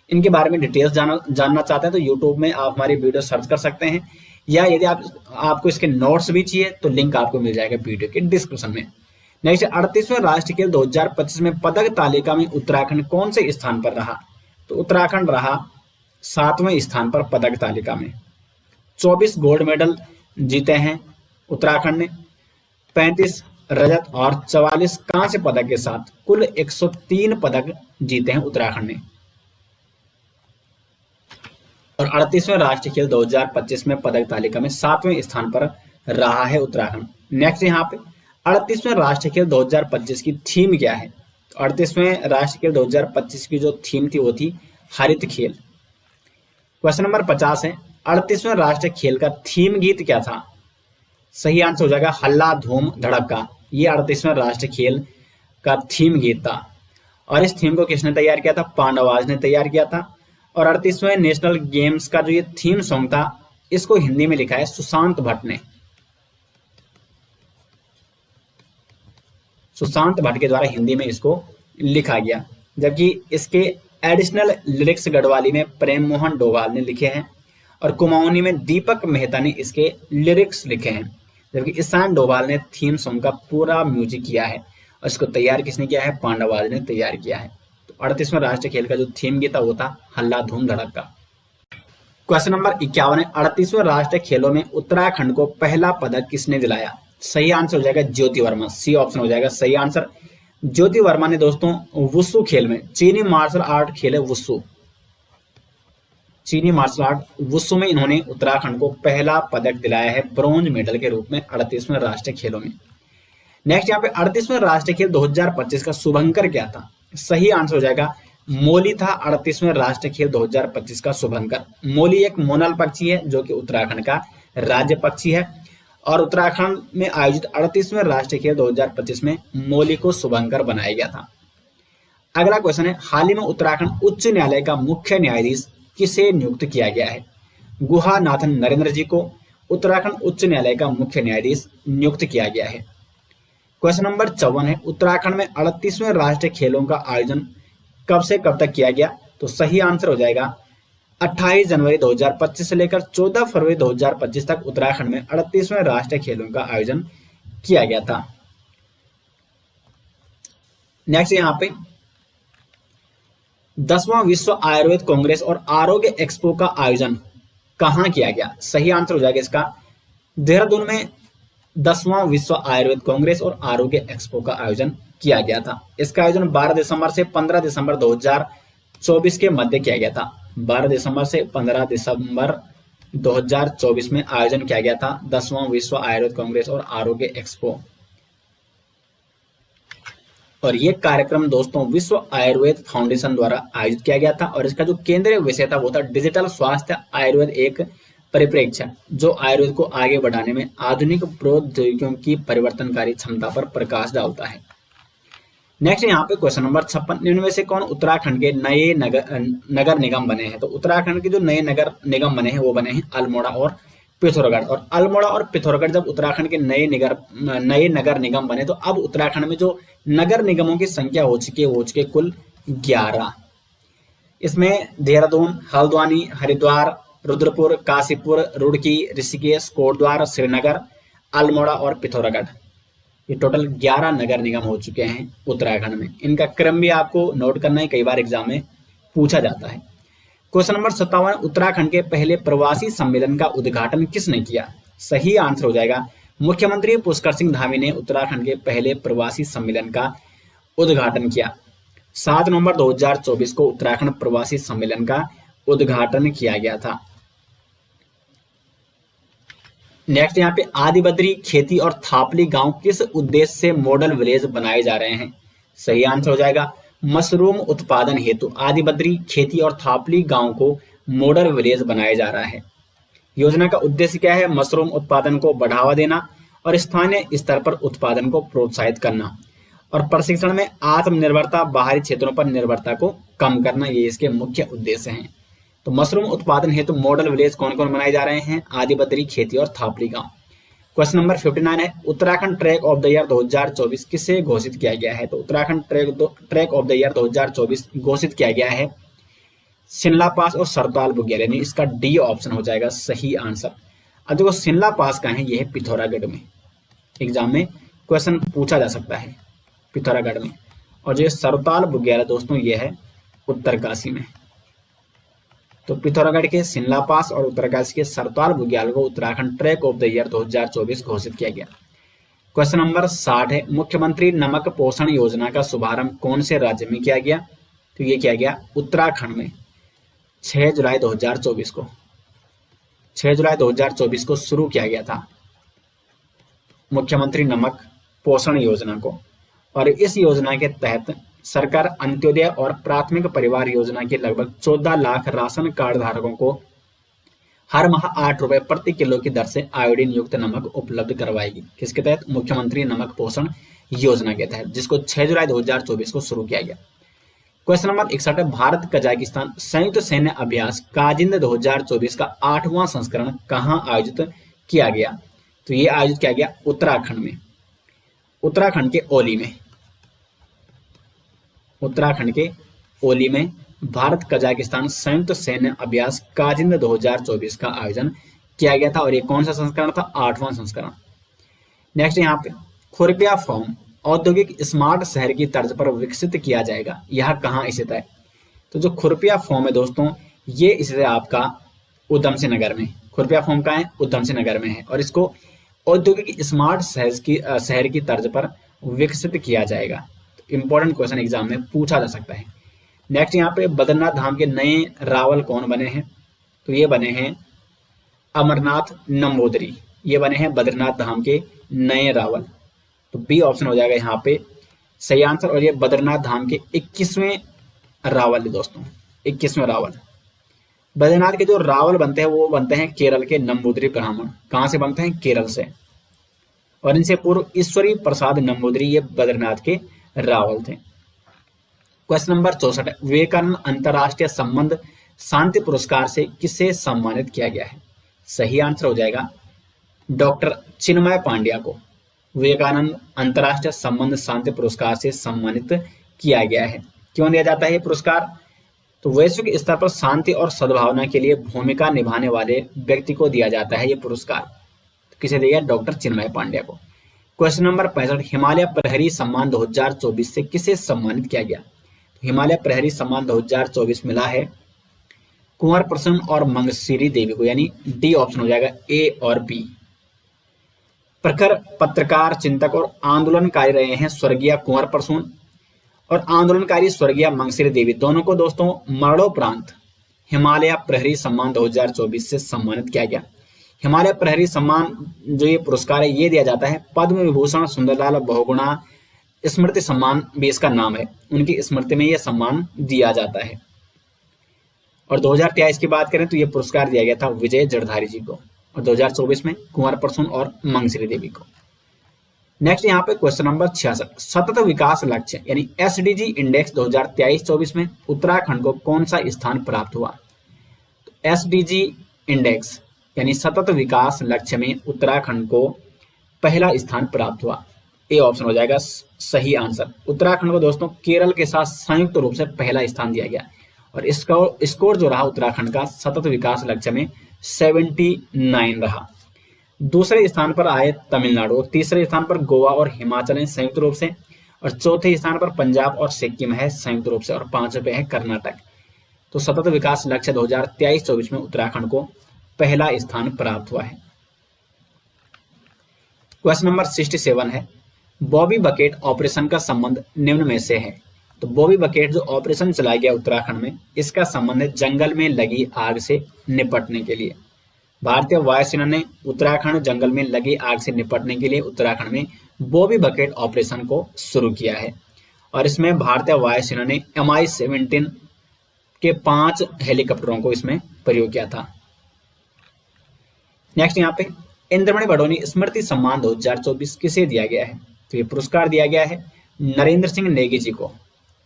इनके बारे में डिटेल्स जानना चाहते हैं तो यूट्यूब में आप हमारी वीडियो सर्च कर सकते हैं, या यदि आपको इसके नोट्स भी चाहिए तो लिंक आपको मिल जाएगा वीडियो के डिस्क्रिप्शन में। नेक्स्ट, 38वें राष्ट्रीय खेल 2025 में पदक तालिका में उत्तराखंड कौन से स्थान पर रहा? तो उत्तराखंड रहा 7वें स्थान पर पदक तालिका में। 24 गोल्ड मेडल जीते हैं उत्तराखंड ने, 35 रजत और 44 कांस्य पदक के साथ कुल 103 पदक जीते हैं उत्तराखंड ने। और 38वें राष्ट्रीय खेल 2025 में पदक तालिका में 7वें स्थान पर रहा है उत्तराखंड। नेक्स्ट, यहाँ पे 38वें राष्ट्रीय खेल 2025 की थीम क्या है? तो 38वें राष्ट्रीय खेल 2025 की जो थीम थी वो थी हरित खेल। क्वेश्चन नंबर 50 है, 38वें राष्ट्रीय खेल का थीम गीत क्या था? सही आंसर हो जाएगा हल्ला धूम धड़का। ये 38वें राष्ट्रीय खेल का थीम गीत था, और इस थीम को किसने तैयार किया था? पांडवाज ने तैयार किया था। और 38वें नेशनल गेम्स का जो ये थीम सॉन्ग था, इसको हिंदी में लिखा है सुशांत भट्ट ने। सुशांत भट्ट के द्वारा हिंदी में इसको लिखा गया, जबकि इसके एडिशनल लिरिक्स गढ़वाली में प्रेम मोहन डोभाल ने लिखे हैं और कुमाऊनी में दीपक मेहता ने इसके लिरिक्स लिखे हैं, जबकि ईशान डोभाल ने थीम सॉन्ग का पूरा म्यूजिक किया है और इसको तैयार किसने किया है? पांडवाज ने तैयार किया है। तो 38वें राष्ट्रीय खेल का जो थीम गीत था वो था हल्ला धूम धड़का। क्वेश्चन नंबर 51 है, 38वें राष्ट्रीय खेलों में उत्तराखंड को पहला पदक किसने दिलाया? सही आंसर हो जाएगा ज्योति वर्मा, सी ऑप्शन हो जाएगा सही आंसर। ज्योति वर्मा ने दोस्तों वुसु खेल में, चीनी मार्शल आर्ट खेल है वुसु, चीनी मार्शल आर्ट वुसु में इन्होंने उत्तराखंड को पहला पदक दिलाया है ब्रॉन्ज मेडल के रूप में 38वें राष्ट्रीय खेलों में। नेक्स्ट यहाँ पे 38वें राष्ट्रीय खेल 2025 का शुभंकर क्या था? सही आंसर हो जाएगा मोली था 38वें राष्ट्रीय खेल 2025 का शुभंकर। मोली एक मोनल पक्षी है जो कि उत्तराखंड का राज्य पक्षी है और उत्तराखंड में आयोजित 38वें राष्ट्रीय खेल 2025 में मोली को शुभंकर बनाया गया था। अगला क्वेश्चन है, हाल ही में उत्तराखंड उच्च न्यायालय का मुख्य न्यायाधीश किसे नियुक्त किया गया है? गुहानाथन नरेंद्र जी को उत्तराखंड उच्च न्यायालय का मुख्य न्यायाधीश नियुक्त किया गया है। क्वेश्चन नंबर 54 है, उत्तराखंड में 38वें राष्ट्रीय खेलों का आयोजन कब से कब तक किया गया? तो सही आंसर हो जाएगा 28 जनवरी 2025 से लेकर 14 फरवरी 2025 तक उत्तराखंड में 38वें राष्ट्रीय खेलों का आयोजन किया गया था। नेक्स्ट यहाँ पे 10वां विश्व आयुर्वेद कांग्रेस और आरोग्य एक्सपो का आयोजन कहाँ किया गया? सही आंसर हो जाएगा इसका देहरादून में 10वां विश्व आयुर्वेद कांग्रेस और आरोग्य एक्सपो का आयोजन किया गया था। इसका आयोजन 12 दिसंबर से 15 दिसंबर 2024 के मध्य किया गया था। 12 दिसंबर से 15 दिसंबर 2024 में आयोजन किया गया था 10वां विश्व आयुर्वेद कांग्रेस और आरोग्य एक्सपो। और ये कार्यक्रम दोस्तों विश्व आयुर्वेद फाउंडेशन द्वारा आयोजित किया गया था और इसका जो केंद्रीय विषय था वो था डिजिटल स्वास्थ्य आयुर्वेद एक परिप्रेक्ष्य, जो आयुर्वेद को आगे बढ़ाने में आधुनिक प्रौद्योगिकियों की परिवर्तनकारी क्षमता पर प्रकाश डालता है। नेक्स्ट यहाँ पे क्वेश्चन नंबर 56, निम्न में से कौन उत्तराखंड के नए नगर निगम बने हैं? तो उत्तराखंड के जो नए नगर निगम बने हैं वो बने हैं अल्मोड़ा और पिथौरागढ़। और अल्मोड़ा और पिथौरागढ़ जब उत्तराखंड के नए नगर निगम बने तो अब उत्तराखंड में जो नगर निगमों की संख्या हो चुकी है कुल 11। इसमें देहरादून, हल्द्वानी, हरिद्वार, रुद्रपुर, काशीपुर, रुड़की, ऋषिकेश, कोटद्वार, श्रीनगर, अल्मोड़ा और पिथौरागढ़, ये टोटल 11 नगर निगम हो चुके हैं उत्तराखंड में। इनका क्रम भी आपको नोट करना है, कई बार एग्जाम में पूछा जाता है। क्वेश्चन नंबर 57, उत्तराखंड के पहले प्रवासी सम्मेलन का उद्घाटन किसने किया? सही आंसर हो जाएगा मुख्यमंत्री पुष्कर सिंह धामी ने उत्तराखंड के पहले प्रवासी सम्मेलन का उद्घाटन किया। 7 नवंबर 2024 को उत्तराखंड प्रवासी सम्मेलन का उद्घाटन किया गया था। नेक्स्ट यहाँ पे आदिबद्री, खेती और थापली गांव किस उद्देश्य से मॉडल विलेज बनाए जा रहे हैं? सही आंसर हो जाएगा मशरूम उत्पादन हेतु आदिबद्री, खेती और थापली गांव को मॉडल विलेज बनाया जा रहा है। योजना का उद्देश्य क्या है? मशरूम उत्पादन को बढ़ावा देना और स्थानीय स्तर पर उत्पादन को प्रोत्साहित करना और प्रशिक्षण में आत्मनिर्भरता, बाहरी क्षेत्रों पर निर्भरता को कम करना, ये इसके मुख्य उद्देश्य हैं। तो मशरूम उत्पादन हेतु मॉडल विलेज कौन कौन बनाए जा रहे हैं? आदिबद्री, खेती और थापली गांव। क्वेश्चन नंबर 59 है, Uttarakhand track of the year 2024 किसे घोषित किया गया है? तो Uttarakhand track of the year 2024 घोषित किया गया है शिमला पास और सरताल बुग्याल, यानी इसका डी ऑप्शन हो जाएगा सही आंसर। अब देखो शिमला पास का है, ये है पिथौरागढ़ में, एग्जाम में क्वेश्चन पूछा जा सकता है पिथौरागढ़ में। और जो सरताल बुग्याल दोस्तों ये है उत्तरकाशी में। तो पिथौरागढ़ के शिमला पास और उत्तरकाशी के सरताल बुग्याल को Uttarakhand track of the year 2024 घोषित किया गया। क्वेश्चन नंबर 60 है, मुख्यमंत्री नमक पोषण योजना का शुभारंभ कौन से राज्य में किया गया? तो ये किया गया उत्तराखंड में 6 जुलाई 2024 को। 6 जुलाई 2024 को शुरू किया गया था मुख्यमंत्री नमक पोषण योजना को। और इस योजना के तहत सरकार अंत्योदय और प्राथमिक परिवार योजना के लगभग 14 लाख राशन कार्ड धारकों को हर माह 8 रुपए प्रति किलो की दर से आयोडीन युक्त नमक उपलब्ध करवाएगी। किसके तहत? मुख्यमंत्री नमक पोषण योजना के तहत, जिसको 6 जुलाई 2024 को शुरू किया गया। क्वेश्चन नंबर 61 है, भारत कजाकिस्तान संयुक्त सैन्य अभ्यास काजिंद 2024 का 8वां संस्करण कहाँ आयोजित किया गया? तो ये आयोजित किया गया उत्तराखंड में, उत्तराखंड के ओली में। उत्तराखंड के ओली में भारत कजाकिस्तान संयुक्त सैन्य अभ्यास काजिंद 2024 का आयोजन किया गया था और ये कौन सा संस्करण था? 8वां संस्करण। नेक्स्ट यहाँ पे खुरपिया फॉर्म औद्योगिक स्मार्ट शहर की तर्ज पर विकसित किया जाएगा, यह कहाँ स्थित है? तो जो खुरपिया फॉर्म है दोस्तों, ये स्थित है आपका उधम सिंह नगर में। खुरपिया फॉर्म कहाँ है? उधम सिंह नगर में है और इसको औद्योगिक स्मार्ट शहर की तर्ज पर विकसित किया जाएगा। तो इंपॉर्टेंट क्वेश्चन एग्जाम में पूछा जा सकता है। नेक्स्ट यहाँ पे बद्रीनाथ धाम के नए रावल कौन बने हैं? तो ये बने हैं अमरनाथ नंबूदरी, ये बने हैं बद्रीनाथ धाम के नए रावल। तो बी ऑप्शन हो जाएगा यहाँ पे सही आंसर। और ये बद्रीनाथ धाम के 21वें रावल है दोस्तों, 21वें रावल। बद्रीनाथ के जो रावल बनते हैं वो बनते हैं केरल के नंबूदरी ब्राह्मण। कहाँ से बनते हैं? केरल से। और इनसे पूर्व ईश्वरी प्रसाद नंबूदरी ये बद्रीनाथ के रावल थे। क्वेश्चन नंबर 64 है, विवेकानंद अंतरराष्ट्रीय संबंध शांति पुरस्कार से किसे सम्मानित किया गया है? सही आंसर हो जाएगा डॉक्टर चिन्मय पांड्या को विवेकानंद अंतरराष्ट्रीय संबंध शांति पुरस्कार से सम्मानित किया गया है। क्यों दिया जाता है ये पुरस्कार? तो वैश्विक स्तर पर शांति और सद्भावना के लिए भूमिका निभाने वाले व्यक्ति को दिया जाता है ये पुरस्कार। तो किसे दिया? डॉक्टर चिन्मय पांड्या को। क्वेश्चन नंबर 65, हिमालय प्रहरी सम्मान 2024 से किसे सम्मानित किया गया? तो हिमालय प्रहरी सम्मान 2024 मिला है कुंवर प्रसून और मंगसिरी देवी को, यानी डी ऑप्शन हो जाएगा ए और बी। प्रखर पत्रकार, चिंतक और आंदोलनकारी रहे हैं स्वर्गीय कुंवर प्रसून और आंदोलनकारी स्वर्गीय मंगसिरी देवी, दोनों को दोस्तों मरणोपरांत हिमालय प्रहरी सम्मान 2024 से सम्मानित किया गया। हिमालय प्रहरी सम्मान जो ये पुरस्कार है ये दिया जाता है पद्म विभूषण सुंदरलाल बहुगुणा स्मृति सम्मान भी इसका नाम है, उनकी स्मृति में यह सम्मान दिया जाता है। और 2023 की बात करें तो यह पुरस्कार दिया गया था विजय जड़धारी जी को और 2024 में कुंवर प्रसून और मंगसिरी देवी को। नेक्स्ट यहाँ पे क्वेश्चन नंबर 66, सतत विकास लक्ष्य यानी एसडीजी इंडेक्स 2023-24 में उत्तराखंड को कौन सा स्थान प्राप्त हुआ? तो एसडीजी इंडेक्स यानी सतत विकास लक्ष्य में उत्तराखंड को पहला स्थान प्राप्त हुआ। ए ऑप्शन हो जाएगा सही आंसर। उत्तराखंड को दोस्तों केरल के साथ संयुक्त रूप से पहला स्थान दिया गया और स्कोर जो रहा उत्तराखंड का सतत विकास लक्ष्य में 79 रहा। दूसरे स्थान पर आए तमिलनाडु, तीसरे स्थान पर गोवा और हिमाचल है संयुक्त रूप से, और चौथे स्थान पर पंजाब और सिक्किम है संयुक्त रूप से, और 5वें पे है कर्नाटक। तो सतत विकास लक्ष्य 2023-24 में उत्तराखंड को पहला स्थान प्राप्त हुआ है। क्वेश्चन नंबर 67 है, बॉबी बकेट ऑपरेशन का संबंध निम्न में से है? तो बॉबी बकेट जो ऑपरेशन चलाया गया उत्तराखंड में, इसका संबंध है जंगल में लगी आग से निपटने के लिए। भारतीय वायुसेना ने उत्तराखंड जंगल में लगी आग से निपटने के लिए उत्तराखंड में बॉबी बकेट ऑपरेशन को शुरू किया है और इसमें भारतीय वायुसेना ने MI-17 के 5 हेलीकॉप्टरों को इसमें प्रयोग किया था। नेक्स्ट यहाँ पे इंद्रमणि बडोनी स्मृति सम्मान 2024 किसे दिया गया है? तो ये पुरस्कार दिया गया है नरेंद्र सिंह नेगी जी को।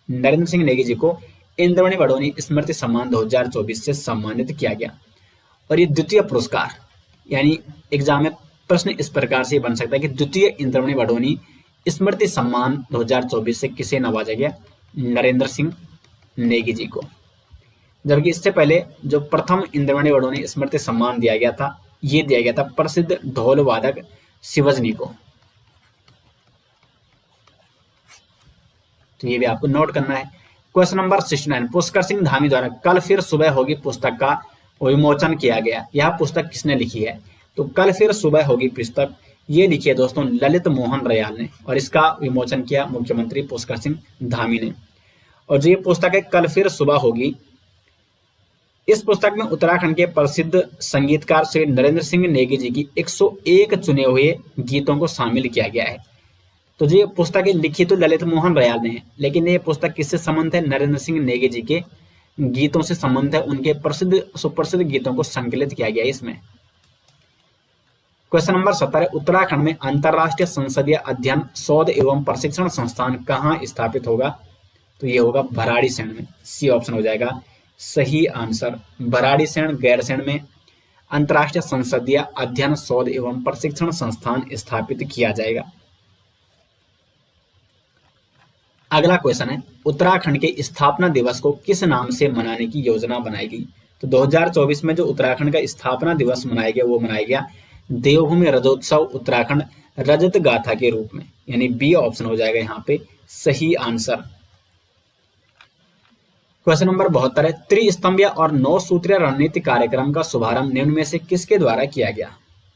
नरेंद्र सिंह नेगी जी को इंद्रमणि बडोनी स्मृति सम्मान 2024 से सम्मानित किया गया और ये द्वितीय पुरस्कार, यानी एग्जाम में प्रश्न इस प्रकार से बन सकता है कि द्वितीय इंद्रमणि बडोनी स्मृति सम्मान 2024 से किसे नवाजा गया? नरेंद्र सिंह नेगी जी को। जबकि इससे पहले जो प्रथम इंद्रमणि बडोनी स्मृति सम्मान दिया गया था, ये दिया गया था प्रसिद्ध ढोल वादक शिवजनी को। तो ये भी आपको नोट करना है। क्वेश्चन नंबर 69, पुष्कर सिंह धामी द्वारा कल फिर सुबह होगी पुस्तक का विमोचन किया गया। यह पुस्तक किसने लिखी है? तो कल फिर सुबह होगी पुस्तक ये लिखी है दोस्तों ललित मोहन रयाल ने और इसका विमोचन किया मुख्यमंत्री पुष्कर सिंह धामी ने। और जो ये पुस्तक है कल फिर सुबह होगी, इस पुस्तक में उत्तराखंड के प्रसिद्ध संगीतकार श्री नरेंद्र सिंह नेगी जी की 101 चुने हुए गीतों को शामिल किया गया है। तो जो ये पुस्तक लिखी तो ललित मोहन रयाल ने है, लेकिन ये पुस्तक किससे संबंध है? नरेंद्र सिंह नेगी जी के गीतों से संबंध है। उनके प्रसिद्ध सुप्रसिद्ध गीतों को संकलित किया गया है इसमें। क्वेश्चन नंबर 70, उत्तराखंड में अंतरराष्ट्रीय संसदीय अध्ययन शोध एवं प्रशिक्षण संस्थान कहाँ स्थापित होगा? तो ये होगा भराड़ीसैंण में, सी ऑप्शन हो जाएगा सही आंसर। भराड़ीसैंण गैरसैंण में अंतर्राष्ट्रीय संसदीय अध्ययन शोध एवं प्रशिक्षण संस्थान स्थापित किया जाएगा। अगला क्वेश्चन है, उत्तराखंड के स्थापना दिवस को किस नाम से मनाने की योजना बनाई गई? तो 2024 में जो उत्तराखंड का स्थापना दिवस मनाया गया वो मनाया गया देवभूमि रजोत्सव उत्तराखंड रजत गाथा के रूप में, यानी बी ऑप्शन हो जाएगा यहाँ पे सही आंसर। क्वेश्चन नंबर 72 है, त्रिस्तंभीय और 9 सूत्रीय रणनीति कार्यक्रम का शुभारंभ निम्न में से किसके द्वारा किया गया?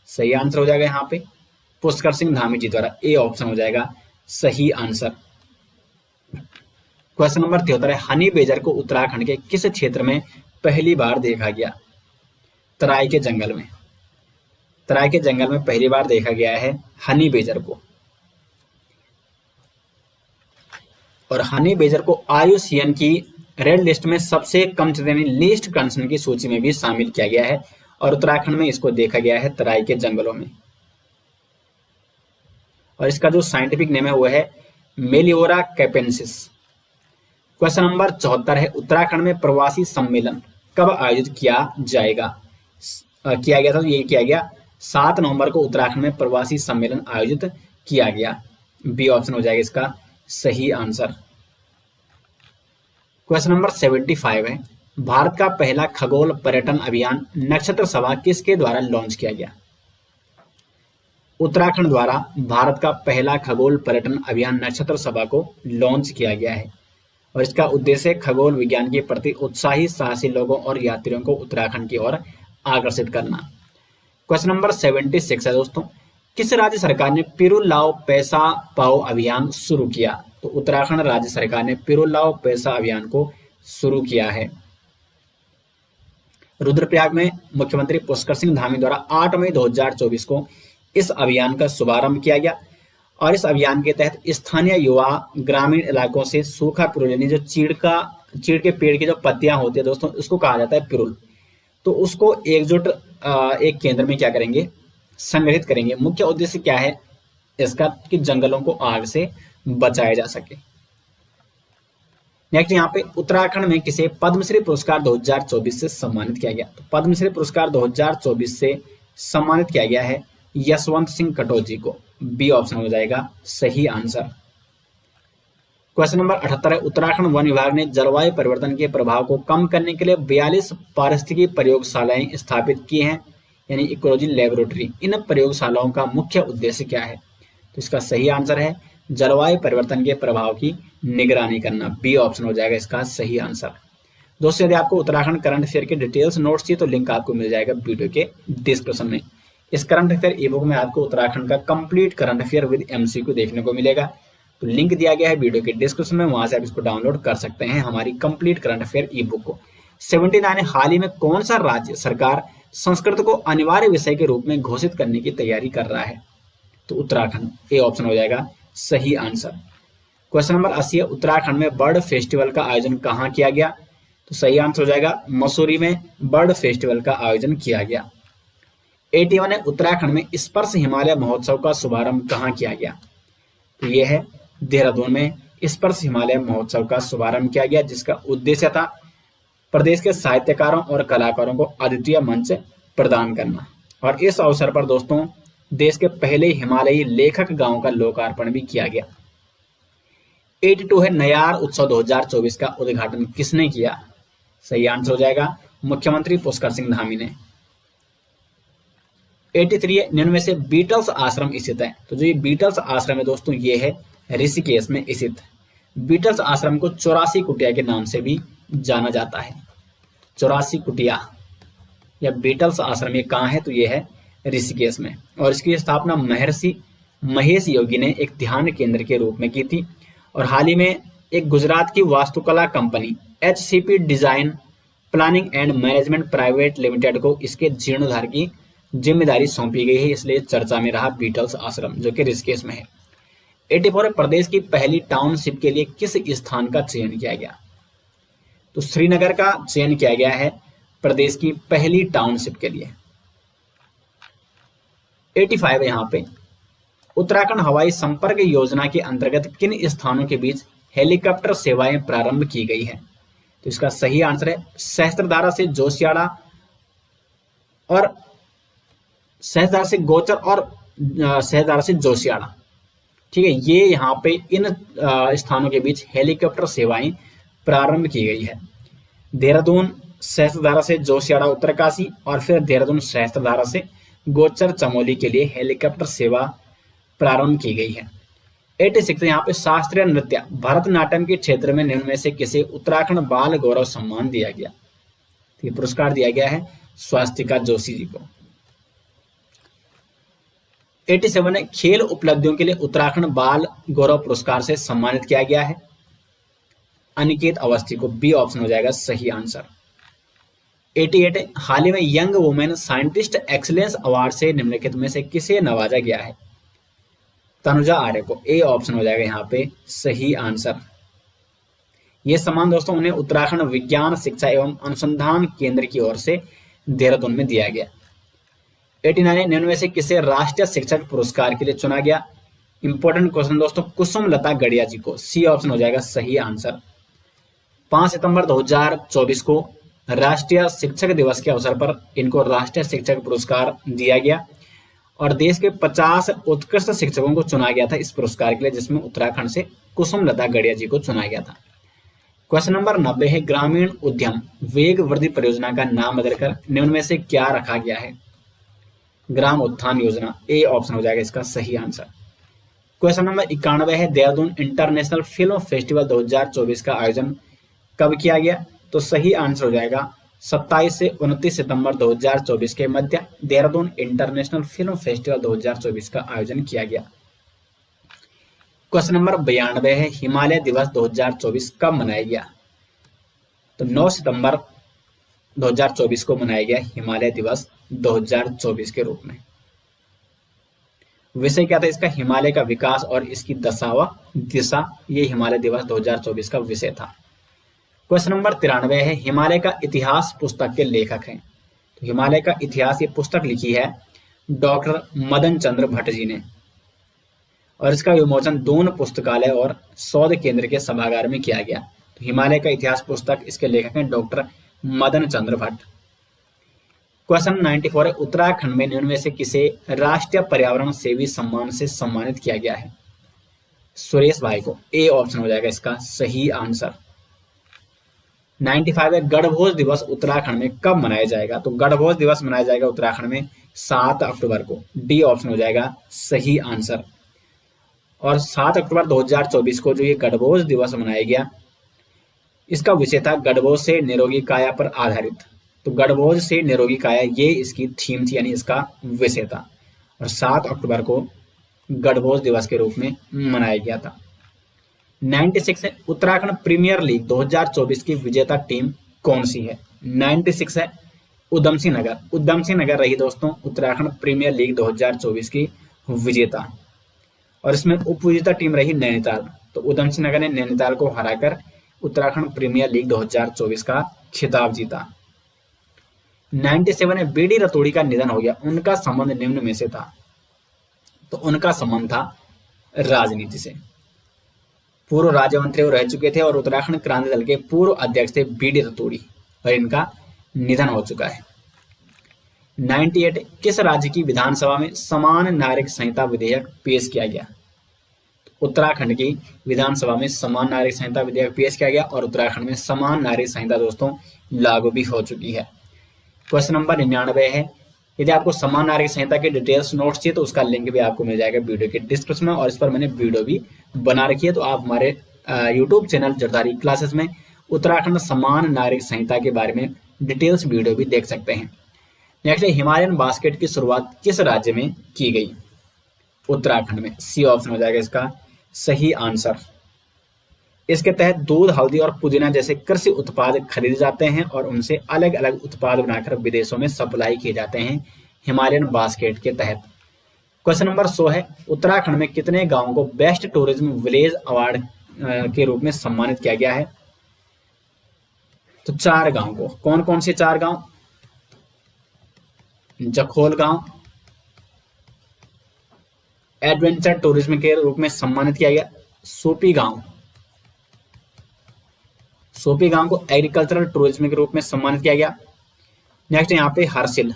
सही आंसर हो जाएगा यहाँ पे पुष्कर सिंह धामी जी द्वारा, ए ऑप्शन हो जाएगा सही आंसर। क्वेश्चन नंबर 73 है, हनी बेजर को उत्तराखंड के किस क्षेत्र में पहली बार देखा गया? तराई के जंगल में, तराई के जंगल में पहली बार देखा गया है हनी बेजर को। और हनी बेजर को IUCN की रेड लिस्ट में सबसे कम यानी लीस्ट कंसर्न की सूची में भी शामिल किया गया है और उत्तराखंड में इसको देखा गया है तराई के जंगलों में। और इसका जो साइंटिफिक नेम है वो है मेलियोरा कैपेंसिस। क्वेश्चन नंबर 74 है, उत्तराखंड में प्रवासी सम्मेलन कब आयोजित किया जाएगा? किया गया था, तो ये किया गया 7 नवंबर को उत्तराखंड में प्रवासी सम्मेलन आयोजित किया गया, बी ऑप्शन हो जाएगा इसका सही आंसर। क्वेश्चन नंबर 75 है, भारत का पहला खगोल पर्यटन अभियान नक्षत्र सभा किसके द्वारा लॉन्च किया गया? उत्तराखंड द्वारा भारत का पहला खगोल पर्यटन अभियान नक्षत्र सभा को लॉन्च किया गया है और इसका उद्देश्य खगोल विज्ञान के प्रति उत्साही साहसी लोगों और यात्रियों को उत्तराखंड की ओर आकर्षित करना। क्वेश्चन नंबर 76 है दोस्तों, किस राज्य सरकार ने पिरुल लाओ पैसा पाओ अभियान शुरू किया? तो उत्तराखंड राज्य सरकार ने पिरुल लाओ पैसा अभियान को शुरू किया है। रुद्रप्रयाग में मुख्यमंत्री पुष्कर सिंह धामी द्वारा 8 मई 2024 को इस अभियान का शुभारंभ किया गया और इस अभियान के तहत स्थानीय युवा ग्रामीण इलाकों से सूखा पिरुल यानी जो चीड़ के पेड़ की जो पत्तियां होती है दोस्तों, उसको कहा जाता है पिरुल, तो उसको एकजुट एक केंद्र में क्या करेंगे, संग्रहित करेंगे। मुख्य उद्देश्य क्या है इसका कि जंगलों को आग से बचाया जा सके। नेक्स्ट यहाँ पे उत्तराखंड में किसे पद्मश्री पुरस्कार 2024 से सम्मानित किया गया? तो पद्मश्री पुरस्कार 2024 से सम्मानित किया गया है यशवंत सिंह कटोच जी को, बी ऑप्शन हो जाएगा सही आंसर। क्वेश्चन नंबर 78 है, उत्तराखंड वन विभाग ने जलवायु परिवर्तन के प्रभाव को कम करने के लिए 42 पारिस्थितिकी प्रयोगशालाएं स्थापित की हैं, यानी इकोलॉजी लेबोरेटरी। इन प्रयोगशालाओं का मुख्य उद्देश्य क्या है? तो इसका सही आंसर है जलवायु परिवर्तन के प्रभाव की निगरानी करना, बी ऑप्शन हो जाएगा इसका सही आंसर। दोस्तों यदि आपको उत्तराखंड करंट अफेयर के डिटेल्स नोट्स चाहिए तो लिंक आपको मिल जाएगा वीडियो के डिस्क्रिप्शन में। इस करंट अफेयर ई बुक में आपको उत्तराखंड का complete current affair with MCQ देखने को मिलेगा, तो लिंक दिया गया है वीडियो के डिस्क्रिप्शन में, वहां से आप इसको डाउनलोड कर सकते हैं हमारी कंप्लीट करंट अफेयर ई बुक को। 79 हाल ही में कौन सा राज्य सरकार संस्कृत को अनिवार्य विषय के रूप में घोषित करने की तैयारी कर रहा है? तो उत्तराखंड, ए ऑप्शन हो जाएगा सही आंसर। क्वेश्चन नंबर 80 है, उत्तराखंड में बर्ड फेस्टिवल का आयोजन कहाँ किया गया? तो सही आंसर हो जाएगा मसूरी में बर्ड फेस्टिवल का आयोजन किया गया। 81 है, उत्तराखंड में स्पर्श हिमालय महोत्सव का शुभारंभ कहाँ किया गया? तो यह है देहरादून में स्पर्श हिमालय महोत्सव का शुभारंभ किया गया, जिसका उद्देश्य था प्रदेश के साहित्यकारों और कलाकारों को अद्वितीय मंच प्रदान करना। और इस अवसर पर दोस्तों देश के पहले हिमालयी लेखक गांव का लोकार्पण भी किया गया। 82 है, नयार उत्सव 2024 का उद्घाटन किसने किया? सही आंसर हो जाएगा मुख्यमंत्री पुष्कर सिंह धामी ने। 83 है, निम्न में से बीटल्स आश्रम स्थित है? तो जो ये बीटल्स आश्रम है दोस्तों ये है ऋषिकेश में स्थित। बीटल्स आश्रम को 84 कुटिया के नाम से भी जाना जाता है। 84 कुटिया या बीटल्स आश्रम ये कहाँ है? तो ये है ऋषिकेश में और इसकी स्थापना महर्षि महेश योगी ने एक ध्यान केंद्र के रूप में की थी। और हाल ही में एक गुजरात की वास्तुकला company HCP design planning and management private limited को इसके जीर्णोद्धार की जिम्मेदारी सौंपी गई है, इसलिए चर्चा में रहा बीटल्स आश्रम जो कि ऋषिकेश में है। 84 प्रदेश की पहली टाउनशिप के लिए किस स्थान का चयन किया गया? तो श्रीनगर का चयन किया गया है प्रदेश की पहली टाउनशिप के लिए। 85 है यहाँ पे, उत्तराखंड हवाई संपर्क योजना के अंतर्गत किन स्थानों के बीच हेलीकॉप्टर सेवाएं प्रारंभ की गई है? तो इसका सही आंसर है सहस्त्रधारा से जोशियाड़ा और सहस्त्रधारा से गोचर और सहस्त्रधारा से जोशियाड़ा। ठीक है, ये यहाँ पे इन स्थानों के बीच हेलीकॉप्टर सेवाएं प्रारंभ की गई है। देहरादून सहस्त्रधारा से जोशियाड़ा उत्तरकाशी और फिर देहरादून सहस्त्रधारा से गोचर चमोली के लिए हेलीकॉप्टर सेवा प्रारंभ की गई है। 86 यहाँ पे शास्त्रीय नृत्य भरतनाट्यम के क्षेत्र में निम्न में से किसे उत्तराखंड बाल गौरव सम्मान दिया गया? ये पुरस्कार दिया गया है स्वास्तिका जोशी जी को। 87 है खेल उपलब्धियों के लिए उत्तराखंड बाल गौरव पुरस्कार से सम्मानित किया गया है अनिकेत अवस्थी को। बी ऑप्शन हो जाएगा सही आंसर। 88 है हाल ही में young women scientist excellence award से निम्नलिखित में से किसे नवाजा गया है? तनुजा आर्य को। ए ऑप्शन हो जाएगा यहाँ पे सही आंसर। यह सम्मान दोस्तों उन्हें उत्तराखंड विज्ञान शिक्षा एवं अनुसंधान केंद्र की ओर से देहरादून में दिया गया। 89 निम्न में से किसे राष्ट्रीय शिक्षक पुरस्कार के लिए चुना गया? इंपॉर्टेंट क्वेश्चन दोस्तों, कुसुम लता गड़िया जी को। सी ऑप्शन हो जाएगा सही आंसर। 5 सितंबर 2024 को राष्ट्रीय शिक्षक दिवस के अवसर पर इनको राष्ट्रीय शिक्षक पुरस्कार दिया गया और देश के 50 उत्कृष्ट शिक्षकों को चुना गया था इस पुरस्कार के लिए, जिसमें उत्तराखंड से कुसुम लता गड़िया जी को चुना गया था। क्वेश्चन नंबर 90 है ग्रामीण उद्यम वेग वृद्धि परियोजना का नाम बदलकर निम्न में से क्या रखा गया है? ग्राम उत्थान योजना। ए ऑप्शन हो जाएगा इसका सही आंसर। क्वेश्चन नंबर 91 है देहरादून इंटरनेशनल फिल्म फेस्टिवल 2024 का आयोजन कब किया गया? तो सही आंसर हो जाएगा 27 से 29 सितंबर 2024 के मध्य देहरादून इंटरनेशनल फिल्म फेस्टिवल 2024 का आयोजन किया गया। क्वेश्चन नंबर 92 है हिमालय दिवस 2024 कब मनाया गया? तो 9 सितंबर 2024 को मनाया गया हिमालय दिवस 2024 के रूप में। विषय क्या था इसका? हिमालय का विकास और इसकी दशा व दिशा, ये हिमालय दिवस 2024 का विषय था। क्वेश्चन नंबर 93 है हिमालय का इतिहास पुस्तक के लेखक हैं। तो हिमालय का इतिहास ये पुस्तक लिखी है डॉक्टर मदन चंद्र भट्ट जी ने और इसका विमोचन दून पुस्तकालय और शोध केंद्र के सभागार में किया गया। तो हिमालय का इतिहास पुस्तक इसके लेखक हैं डॉक्टर मदन चंद्र भट्ट। क्वेश्चन 94 है उत्तराखंड में निम्न में से किसे राष्ट्रीय पर्यावरण सेवी सम्मान से सम्मानित किया गया है? सुरेश भाई को। ए ऑप्शन हो जाएगा इसका सही आंसर। 95 है गणभोज दिवस उत्तराखंड में कब मनाया जाएगा? तो गणभोज दिवस मनाया जाएगा उत्तराखंड में 7 अक्टूबर को। डी ऑप्शन हो जाएगा सही आंसर। और 7 अक्टूबर 2024 को जो ये गणभोज दिवस मनाया गया, इसका विषय था गणभोज से निरोगी काया पर आधारित। तो गणभोज से निरोगी काया ये इसकी थीम थी, यानी इसका विषय था और 7 अक्टूबर को गणभोज दिवस के रूप में मनाया गया था। 96 है उत्तराखंड प्रीमियर लीग 2024 की विजेता टीम कौन सी है? 96 है उधम सिंह नगर। उधम सिंह नगर रही दोस्तों उत्तराखंड प्रीमियर लीग 2024 की विजेता और इसमें उपविजेता टीम रही नैनीताल। तो उधम सिंह नगर ने नैनीताल को हराकर उत्तराखंड प्रीमियर लीग 2024 का खिताब जीता। 97 है बीडी रतोड़ी का निधन हो गया, उनका संबंध निम्न में से था? तो उनका संबंध था राजनीति से। पूर्व राज्य मंत्री रह चुके थे और उत्तराखंड क्रांति दल के पूर्व अध्यक्ष थे बीडी रतोड़ी और इनका निधन हो चुका है। 98 किस राज्य की विधानसभा में समान नागरिक संहिता विधेयक पेश किया गया? उत्तराखंड की विधानसभा में समान नागरिक संहिता विधेयक पेश किया गया और उत्तराखंड में समान नागरिक संहिता दोस्तों लागू भी हो चुकी है। क्वेश्चन नंबर 99 है यदि आपको समान नागरिक संहिता के डिटेल्स नोट्स चाहिए तो उसका लिंक भी आपको मिल जाएगा वीडियो के डिस्क्रिप्शन में और इस पर मैंने वीडियो भी बना रखी है, तो आप हमारे यूट्यूब चैनल जरदारी क्लासेस में उत्तराखंड समान नागरिक संहिता के बारे में डिटेल्स वीडियो भी देख सकते हैं। नेक्स्ट है हिमालयन बास्केट की शुरुआत किस राज्य में की गई? उत्तराखंड में। सी ऑप्शन हो जाएगा इसका सही आंसर। इसके तहत दूध, हल्दी और पुदीना जैसे कृषि उत्पाद खरीदे जाते हैं और उनसे अलग अलग उत्पाद बनाकर विदेशों में सप्लाई किए जाते हैं हिमालयन बास्केट के तहत। क्वेश्चन नंबर 100 है उत्तराखंड में कितने गांवों को बेस्ट टूरिज्म विलेज अवार्ड के रूप में सम्मानित किया गया है? तो 4 गांव को। कौन कौन से 4 गांव? जखोल गांव एडवेंचर टूरिज्म के रूप में सम्मानित किया गया, सूपी गांव सोपी गांव को एग्रीकल्चरल टूरिज्म के रूप में सम्मानित किया गया। नेक्स्ट यहाँ पे हरसिल,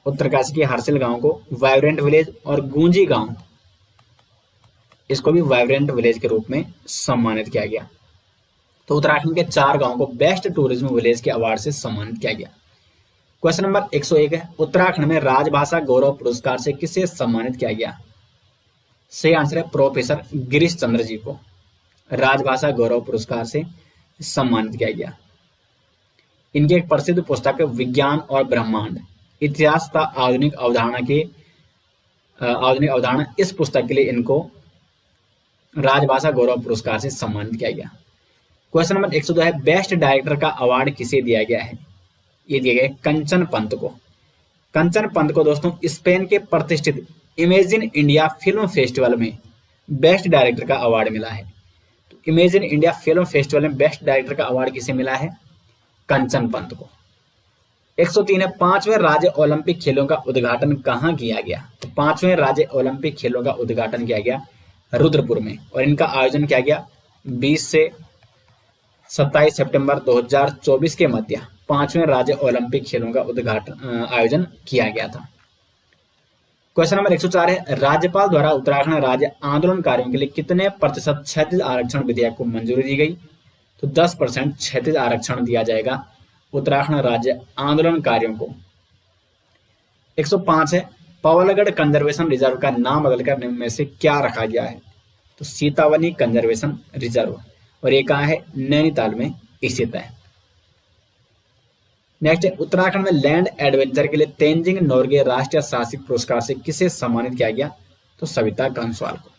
उत्तरकाशी के हरसिल गांव को वाइब्रेंट विलेज, और गूंजी गांव इसको भी वाइब्रेंट विलेज के रूप में सम्मानित किया गया। तो उत्तराखंड के 4 गांवों को बेस्ट टूरिज्म विलेज के अवार्ड से सम्मानित किया गया। क्वेश्चन नंबर 101 है, उत्तराखंड में राजभाषा गौरव पुरस्कार से किसे सम्मानित किया गया? सही आंसर है प्रोफेसर गिरीश चंद्र जी को राजभाषा गौरव पुरस्कार से सम्मानित किया गया। इनकी एक प्रसिद्ध पुस्तक है विज्ञान और ब्रह्मांड, इतिहास तथा आधुनिक अवधारणा, इस पुस्तक के लिए इनको राजभाषा गौरव पुरस्कार से सम्मानित किया गया। क्वेश्चन नंबर 102 है, बेस्ट डायरेक्टर का अवार्ड किसे दिया गया है? ये दिया गया है कंचन पंत को। कंचन पंत को दोस्तों स्पेन के प्रतिष्ठित इमेजिन इंडिया फिल्म फेस्टिवल में बेस्ट डायरेक्टर का अवार्ड मिला है। तो इमेजिन इंडिया फिल्म फेस्टिवल में बेस्ट डायरेक्टर का अवार्ड किसे मिला है? कंचन पंत को। 103 है, 5वें राज्य ओलंपिक खेलों का उद्घाटन कहाँ किया गया? तो 5वें राज्य ओलंपिक खेलों का उद्घाटन किया गया रुद्रपुर में, और इनका आयोजन किया गया 20 से 27 सितंबर 2024 के मध्य 5वें राज्य ओलंपिक खेलों का आयोजन किया गया था। क्वेश्चन नंबर 104 है, राज्यपाल द्वारा उत्तराखंड राज्य आंदोलनकारियों के लिए कितने प्रतिशत क्षैतिज आरक्षण विधेयक को मंजूरी दी गई? तो 10% क्षैतिज आरक्षण दिया जाएगा उत्तराखंड राज्य आंदोलनकारियों को। 105 है, पवलगढ़ कंजर्वेशन रिजर्व का नाम बदलकर निम्न में से क्या रखा गया है? तो सीतावनी कंजर्वेशन रिजर्व, और ये कहाँ है? नैनीताल में स्थित है। नेक्स्ट है, उत्तराखंड में लैंड एडवेंचर के लिए तेंजिंग नोर्गे राष्ट्रीय साहसिक पुरस्कार से किसे सम्मानित किया गया? तो सविता कंसवाल को।